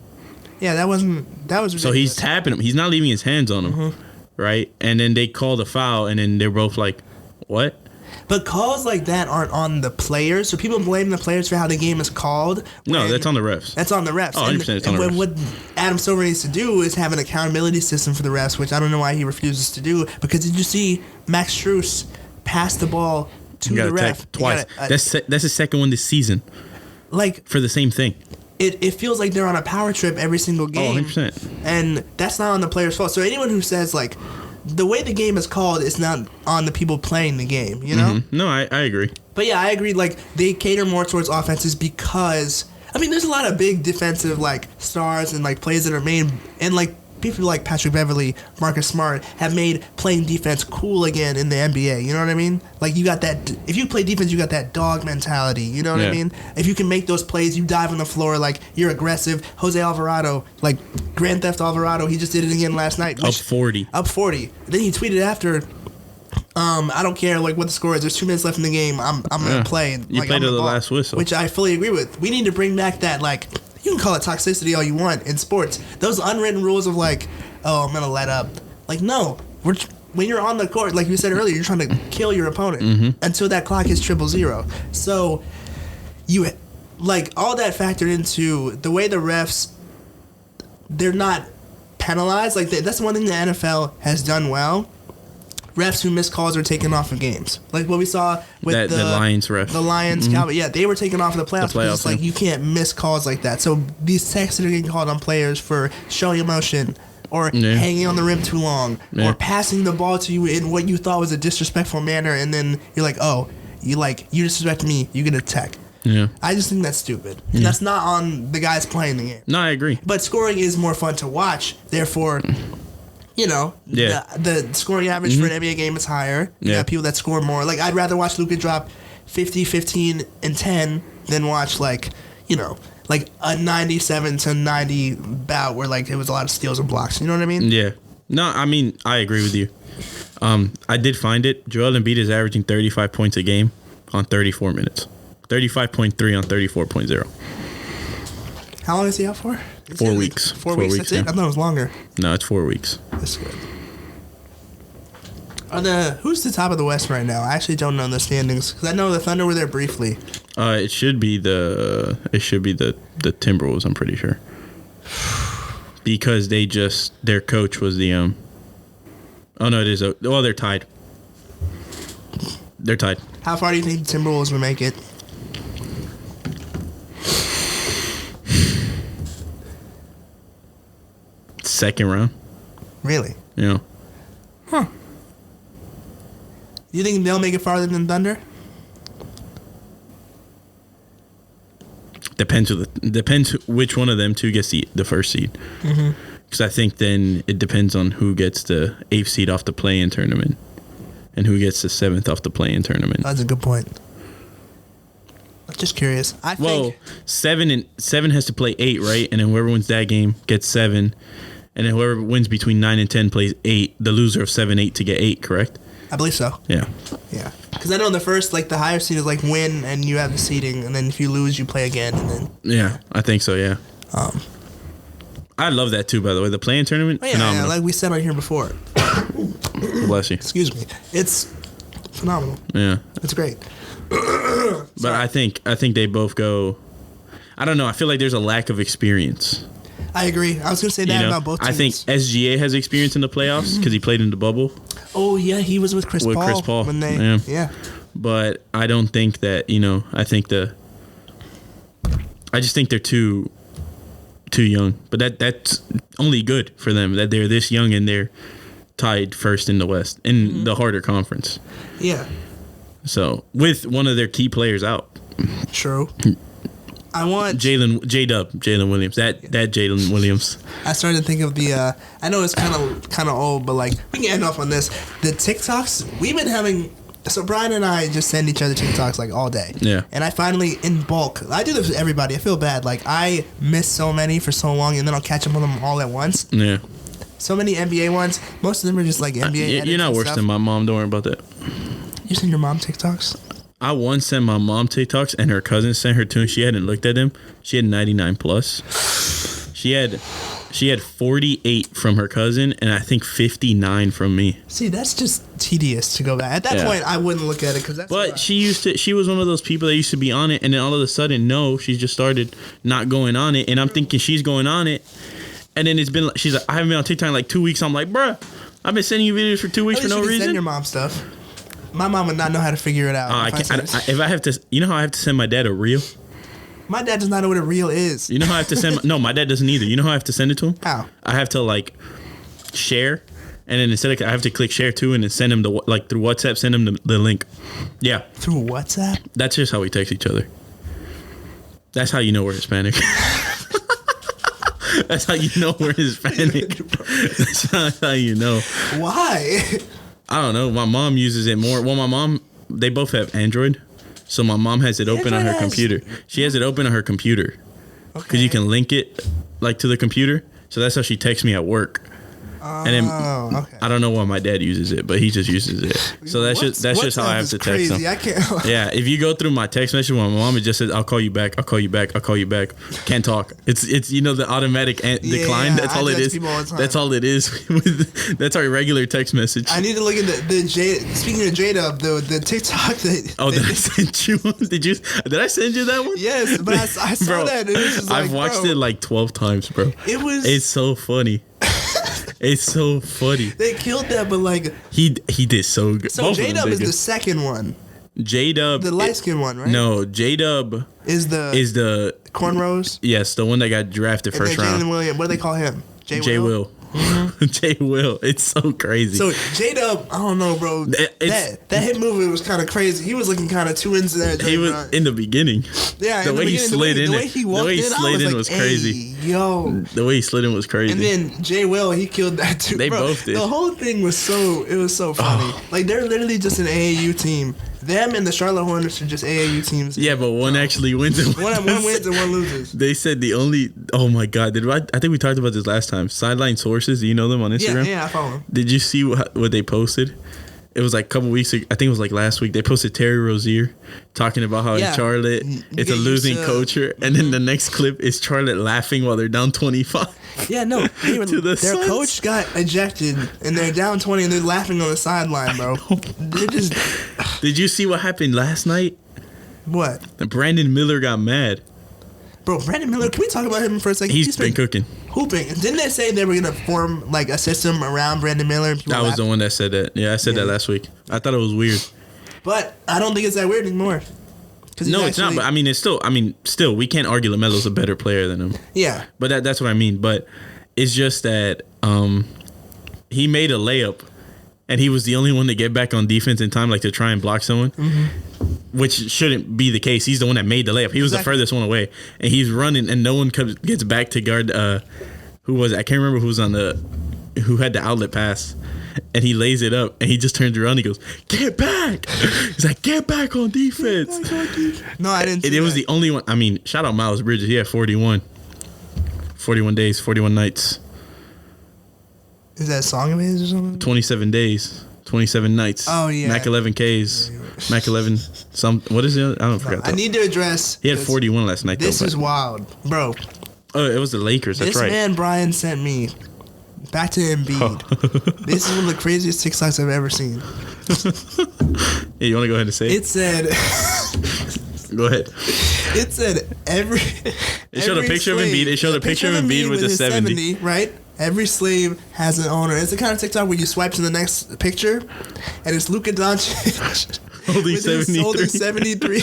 Speaker 1: Yeah, that was ridiculous.
Speaker 2: So he's tapping him. He's not leaving his hands on him. Right? And then they call the foul, and then they're both like, what?
Speaker 1: But calls like that aren't on the players, so people blame the players for how the game is called.
Speaker 2: No, that's on the refs.
Speaker 1: That's on the refs.
Speaker 2: Oh, 100% it's on the refs.
Speaker 1: What Adam Silver needs to do is have an accountability system for the refs, which I don't know why he refuses to do, because did you see Max Strus pass the ball to the ref?
Speaker 2: Twice. That's the second one this season.
Speaker 1: Like,
Speaker 2: for the same thing.
Speaker 1: It feels like they're on a power trip every single game.
Speaker 2: 100%.
Speaker 1: And that's not on the player's fault. So anyone who says, like, the way the game is called is not on the people playing the game,
Speaker 2: No, I agree.
Speaker 1: But yeah, I agree. Like, they cater more towards offenses because, I mean, there's a lot of big defensive, like, stars and, like, plays that are made, and, like, people like Patrick Beverley, Marcus Smart have made playing defense cool again in the NBA. You know what I mean? Like, you got that. If you play defense, you got that dog mentality. You know what I mean? If you can make those plays, you dive on the floor like you're aggressive. Jose Alvarado, like Grand Theft Alvarado, he just did it again last night.
Speaker 2: Up 40.
Speaker 1: Then he tweeted after, I don't care like what the score is. There's 2 minutes left in the game. I'm gonna play.
Speaker 2: You played to the last whistle,
Speaker 1: which I fully agree with. We need to bring back that like. You can call it toxicity all you want in sports. Those unwritten rules of like, oh, I'm going to let up. Like, no. When you're on the court, like you said earlier, you're trying to kill your opponent until that clock is 000. So, like, all that factored into the way the refs, they're not penalized. Like, that's one thing the NFL has done well. refs who missed calls are taken off of games. Like what we saw with
Speaker 2: the Lions ref.
Speaker 1: The Lions, Cowboys, yeah, they were taken off of the playoffs because it's like
Speaker 2: yeah.
Speaker 1: you can't miss calls like that. So these techs that are getting called on players for showing emotion or hanging on the rim too long or passing the ball to you in what you thought was a disrespectful manner, and then you're like, oh, you disrespect me, you get a tech.
Speaker 2: Yeah.
Speaker 1: I just think that's stupid. And that's not on the guys playing the game.
Speaker 2: No, I agree.
Speaker 1: But scoring is more fun to watch. Therefore, the scoring average for an NBA game is higher. You got people that score more. Like, I'd rather watch Luka drop 50, 15, and 10 than watch, like a 97 to 90 bout where, like, it was a lot of steals and blocks. You know what I mean?
Speaker 2: Yeah. No, I mean, I agree with you. I did find it. Joel Embiid is averaging 35 points a game on 34 minutes. 35.3 on 34.0.
Speaker 1: How long is he out for?
Speaker 2: 4 weeks.
Speaker 1: 4 weeks, that's it? I thought it was longer.
Speaker 2: No, it's 4 weeks.
Speaker 1: That's good. Who's the top of the West right now? I actually don't know the standings because I know the Thunder were there briefly.
Speaker 2: It should be the Timberwolves, I'm pretty sure. Because their coach was the oh no, it is they're tied. They're tied.
Speaker 1: How far do you think the Timberwolves will make it?
Speaker 2: Second round.
Speaker 1: Really?
Speaker 2: Yeah.
Speaker 1: Huh. You think they'll make it farther than Thunder?
Speaker 2: Depends which one of them two gets the first seed. Because I think then it depends on who gets the 8th seed off the play-in tournament and who gets the 7th off the play-in tournament.
Speaker 1: That's a good point. I'm just curious. I think
Speaker 2: 7 has to play 8, right? And then whoever wins that game gets 7. And then whoever wins between 9 and 10 plays 8. The loser of 7-8 to get 8, correct?
Speaker 1: I believe so.
Speaker 2: Yeah.
Speaker 1: Yeah. Because I know the first, like, the higher seed is, like, win, and you have the seeding, and then if you lose, you play again, and then...
Speaker 2: Yeah, I think so, yeah. I love that, too, by the way. The play-in tournament, phenomenal.
Speaker 1: Yeah, like we said on here before.
Speaker 2: Bless you.
Speaker 1: Excuse me. It's phenomenal.
Speaker 2: Yeah.
Speaker 1: It's great.
Speaker 2: But I think they both go... I don't know. I feel like there's a lack of experience.
Speaker 1: I agree. I was going to say that about both teams.
Speaker 2: I think SGA has experience in the playoffs because he played in the bubble.
Speaker 1: Oh, yeah. He was with Chris Paul. When they, yeah.
Speaker 2: But I don't think that, I just think they're too young. But that's only good for them that they're this young and they're tied first in the West, in the harder conference.
Speaker 1: Yeah.
Speaker 2: So, with one of their key players out.
Speaker 1: True. I want
Speaker 2: Jalen Williams. That Jalen Williams.
Speaker 1: I started to think of the. I know it's kind of old, but like we can end off on this. The TikToks we've been having. So Bryan and I just send each other TikToks like all day.
Speaker 2: Yeah.
Speaker 1: And I finally in bulk. I do this with everybody. I feel bad. Like I miss so many for so long, and then I'll catch up on them all at once.
Speaker 2: Yeah.
Speaker 1: So many NBA ones. Most of them are just like NBA.
Speaker 2: You're not worse than my mom. Don't worry about that.
Speaker 1: You send your mom TikToks?
Speaker 2: I once sent my mom TikToks, and her cousin sent her too, and she hadn't looked at them. She had 99 plus. She had 48 from her cousin, and I think 59 from me.
Speaker 1: See, that's just tedious to go back. At that point, I wouldn't look at it because that's.
Speaker 2: But she was one of those people that used to be on it, and then all of a sudden, no, she just started not going on it, and I'm thinking she's going on it, and then she's like, I haven't been on TikTok in like 2 weeks. I'm like, bruh, I've been sending you videos for 2 weeks for no reason.
Speaker 1: Send your mom stuff. My mom would not know how to figure it out.
Speaker 2: If I have to, you know how I have to send my dad a reel?
Speaker 1: My dad does not know what a reel is.
Speaker 2: You know how I have to send? No, my dad doesn't either. You know how I have to send it to him?
Speaker 1: How?
Speaker 2: I have to like share, and then instead of I have to click share too, and then send him through WhatsApp, send him the link. Yeah. Through
Speaker 1: WhatsApp?
Speaker 2: That's just how we text each other. That's how you know we're Hispanic. That's how you know we're Hispanic. That's how you know.
Speaker 1: Why?
Speaker 2: I don't know. My mom uses it more. Well, they both have Android. So my mom has it open on her computer. She has it open on her computer. Because you can link it like to the computer. So that's how she texts me at work. And then I don't know why my dad uses it, but he just uses it. So that's just how I have to text him.
Speaker 1: I can't.
Speaker 2: Yeah, if you go through my text message, my mom just says, "I'll call you back. I'll call you back. I'll call you back." Can't talk. It's the automatic decline. That's all it is. That's all it is. That's our regular text message.
Speaker 1: I need to look at the speaking of J-Dub, the TikTok that.
Speaker 2: Oh, did I send you one? Did I send you that one?
Speaker 1: Yes, but I saw that. And it was just
Speaker 2: I've watched it like 12 times, bro. It's so funny. It's so funny.
Speaker 1: They killed that, but like
Speaker 2: He did so good.
Speaker 1: so J-Dub is the second one.
Speaker 2: J-Dub,
Speaker 1: The light skinned one, right?
Speaker 2: No, J-Dub
Speaker 1: is the cornrows.
Speaker 2: Yes, the one that got drafted
Speaker 1: And
Speaker 2: first
Speaker 1: then
Speaker 2: round.
Speaker 1: Jalen Williams. What do they call him?
Speaker 2: J Will. J Will. It's so crazy.
Speaker 1: So J-Dub, I don't know, bro. That hit movement was kind of crazy. He was looking kind of too into that.
Speaker 2: He was in the beginning.
Speaker 1: Yeah,
Speaker 2: the way he slid in,
Speaker 1: the way he walked in was
Speaker 2: crazy.
Speaker 1: Yo,
Speaker 2: the way he slid in was crazy.
Speaker 1: and then J Will, he killed that too.
Speaker 2: They
Speaker 1: bro.
Speaker 2: both did.
Speaker 1: The whole thing was so funny. Like they're literally just an AAU team. Them and the Charlotte Hornets are just AAU teams.
Speaker 2: Yeah, but one actually wins and
Speaker 1: one wins and one loses.
Speaker 2: They said the only. Oh my God! I think we talked about this last time. Sideline sources. Do you know them on Instagram?
Speaker 1: Yeah, I follow them.
Speaker 2: Did you see what they posted? It was like a couple weeks ago. I think it was like last week. They posted Terry Rozier talking about how in Charlotte it's a losing culture, and then the next clip is Charlotte laughing while they're down 25.
Speaker 1: Yeah, no, their coach got ejected, and they're down 20, and they're laughing on the sideline, bro. They're just.
Speaker 2: Did you see what happened last night?
Speaker 1: What?
Speaker 2: Brandon Miller got mad.
Speaker 1: Bro, Brandon Miller, can we talk about him for a second?
Speaker 2: He's been cooking.
Speaker 1: Hooping. Didn't they say they were going to form like a system around Brandon Miller?
Speaker 2: I was the one that said that. Yeah, I said that last week. I thought it was weird.
Speaker 1: But I don't think it's that weird anymore.
Speaker 2: No, it's not. But I mean, still, we can't argue LaMelo's a better player than him.
Speaker 1: Yeah.
Speaker 2: But that's what I mean. But it's just that he made a layup, and he was the only one to get back on defense in time, like to try and block someone. Which shouldn't be the case. He's the one that made the layup. He was the furthest one away, and he's running, and no one gets back to guard. Who was it? I can't remember who had the outlet pass, and he lays it up, and he just turns around. And he goes, "Get back!" He's like, "Get back on defense."
Speaker 1: No, I didn't.
Speaker 2: It was the only one. I mean, shout out Miles Bridges. He had 41 days, 41 nights.
Speaker 1: Is that a song of his or something?
Speaker 2: 27 days. 27 nights.
Speaker 1: Oh, yeah.
Speaker 2: Mac 11 Ks. Mac 11. What is it? I don't forget.
Speaker 1: I need to address.
Speaker 2: He had 41 last night.
Speaker 1: This is wild, bro.
Speaker 2: Oh, it was the Lakers. That's right.
Speaker 1: This man Bryan sent me back to Embiid. This is one of the craziest TikToks I've ever seen.
Speaker 2: Yeah, you want to go ahead and say it?
Speaker 1: It said.
Speaker 2: Go ahead.
Speaker 1: It said
Speaker 2: It showed a picture of Embiid. It showed a picture of Embiid with a 70.
Speaker 1: Right? Every slave has an owner. It's the kind of TikTok where you swipe to the next picture, and it's Luka Doncic
Speaker 2: holding 73.
Speaker 1: Holding 73.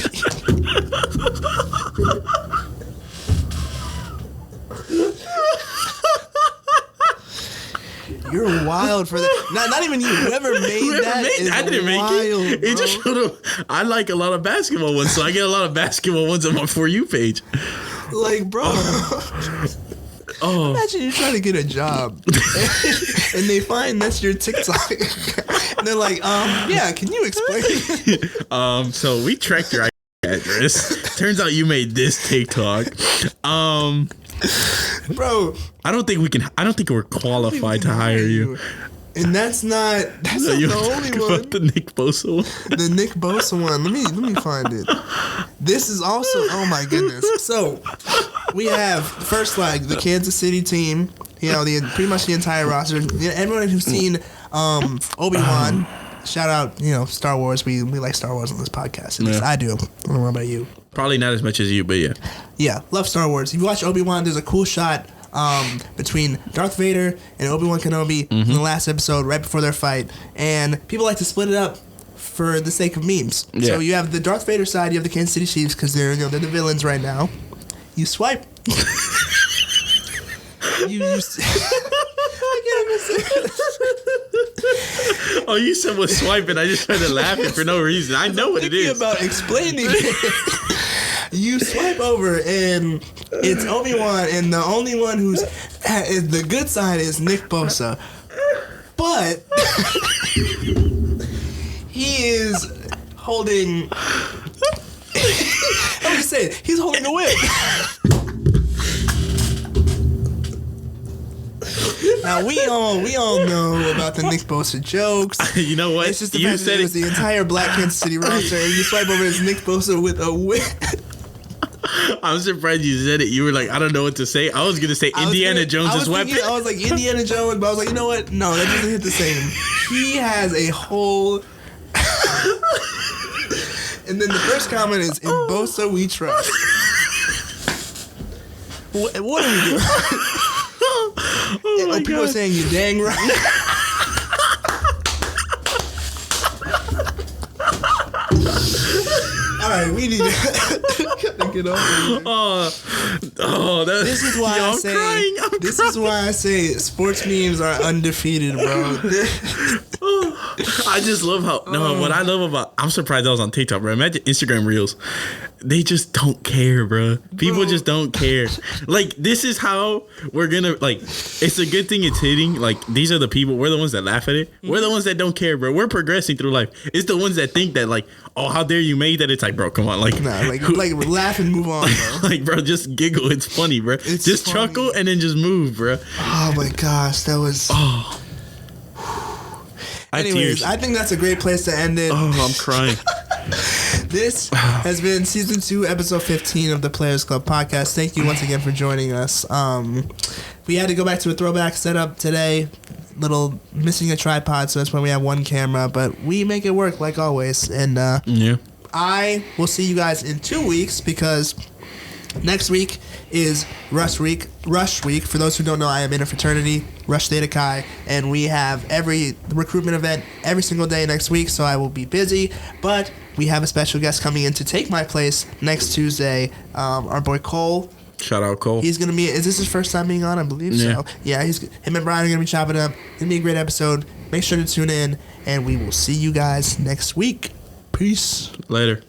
Speaker 1: You're wild for that. Not even you. Whoever made that is
Speaker 2: I didn't
Speaker 1: wild,
Speaker 2: make it.
Speaker 1: bro.
Speaker 2: It just showed up. I like a lot of basketball ones, so I get a lot of basketball ones on my For You page.
Speaker 1: Like, bro. Imagine you're trying to get a job and they find that's your TikTok. And they're like, yeah, can you explain?
Speaker 2: So we tracked your address. Turns out you made this TikTok.
Speaker 1: Bro,
Speaker 2: I don't think we're qualified to hire you.
Speaker 1: And that's not the only one.
Speaker 2: The Nick Bosa one.
Speaker 1: The Nick Bosa one. Let me find it. This is also, oh my goodness. So we have first flag, the Kansas City team. You know, pretty much the entire roster. Everyone who's seen Obi-Wan. Shout out, Star Wars. We like Star Wars on this podcast. At least I do. I don't know about you.
Speaker 2: Probably not as much as you, but yeah.
Speaker 1: Yeah, love Star Wars. If you watch Obi-Wan, there's a cool shot between Darth Vader and Obi-Wan Kenobi in the last episode, right before their fight. And people like to split it up for the sake of memes. Yeah. So you have the Darth Vader side, you have the Kansas City Chiefs, because they're the villains right now. You swipe. I can't even say it.
Speaker 2: Oh, you said was swiping. I just started laughing for no reason. I know what it is.
Speaker 1: About explaining it. You swipe over and it's Obi-Wan, and the only one who's the good side is Nick Bosa. But he is holding. I'm just saying, he's holding a whip. Now we all know about the Nick Bosa jokes.
Speaker 2: You know what?
Speaker 1: It's just the fact that it was the entire Black Kansas City roster, and you swipe over as Nick Bosa with a whip.
Speaker 2: I'm surprised you said it. You were like, I don't know what to say. I was gonna say Indiana Jones' weapon.
Speaker 1: I was like Indiana Jones, but I was like, you know what? No, that doesn't hit the same. He has a whole. And then the first comment is, "In Bosa we trust." What are we doing?
Speaker 2: Oh
Speaker 1: people are saying you dang right. All right, we need to get over here. This is why I say. This is why I say sports memes are undefeated, bro.
Speaker 2: I just love how what I love about I'm surprised I was on TikTok, bro. Imagine Instagram Reels. They just don't care, bro. People just don't care. Like, this is how we're gonna, like, it's a good thing it's hitting. Like, these are the people, we're the ones that laugh at it. We're the ones that don't care, bro. We're progressing through life. It's the ones that think that, like, oh, how dare you made that? It's like, bro, come on. Like,
Speaker 1: like laugh and move on, bro.
Speaker 2: Like, bro, just giggle. It's funny, bro.
Speaker 1: It's
Speaker 2: just
Speaker 1: funny.
Speaker 2: chuckle and then just move, bro.
Speaker 1: Oh my gosh, that was.
Speaker 2: Oh.
Speaker 1: Anyways, I think that's a great place to end it.
Speaker 2: Oh, I'm crying.
Speaker 1: This has been season 2, episode 15 of the Players Club podcast. Thank you once again for joining us. We had to go back to a throwback setup today. Little missing a tripod, so that's why we have one camera. But we make it work like always. And
Speaker 2: yeah,
Speaker 1: I will see you guys in 2 weeks because next week is Rush Week. For those who don't know, I am in a fraternity, Rush Theta Chi, and we have every recruitment event every single day next week, so I will be busy. But we have a special guest coming in to take my place next Tuesday. Our boy Cole.
Speaker 2: Shout out Cole.
Speaker 1: He's gonna be. Is this his first time being on? I believe so. Yeah. Him and Bryan are gonna be chopping up. It's gonna be a great episode. Make sure to tune in, and we will see you guys next week. Peace.
Speaker 2: Later.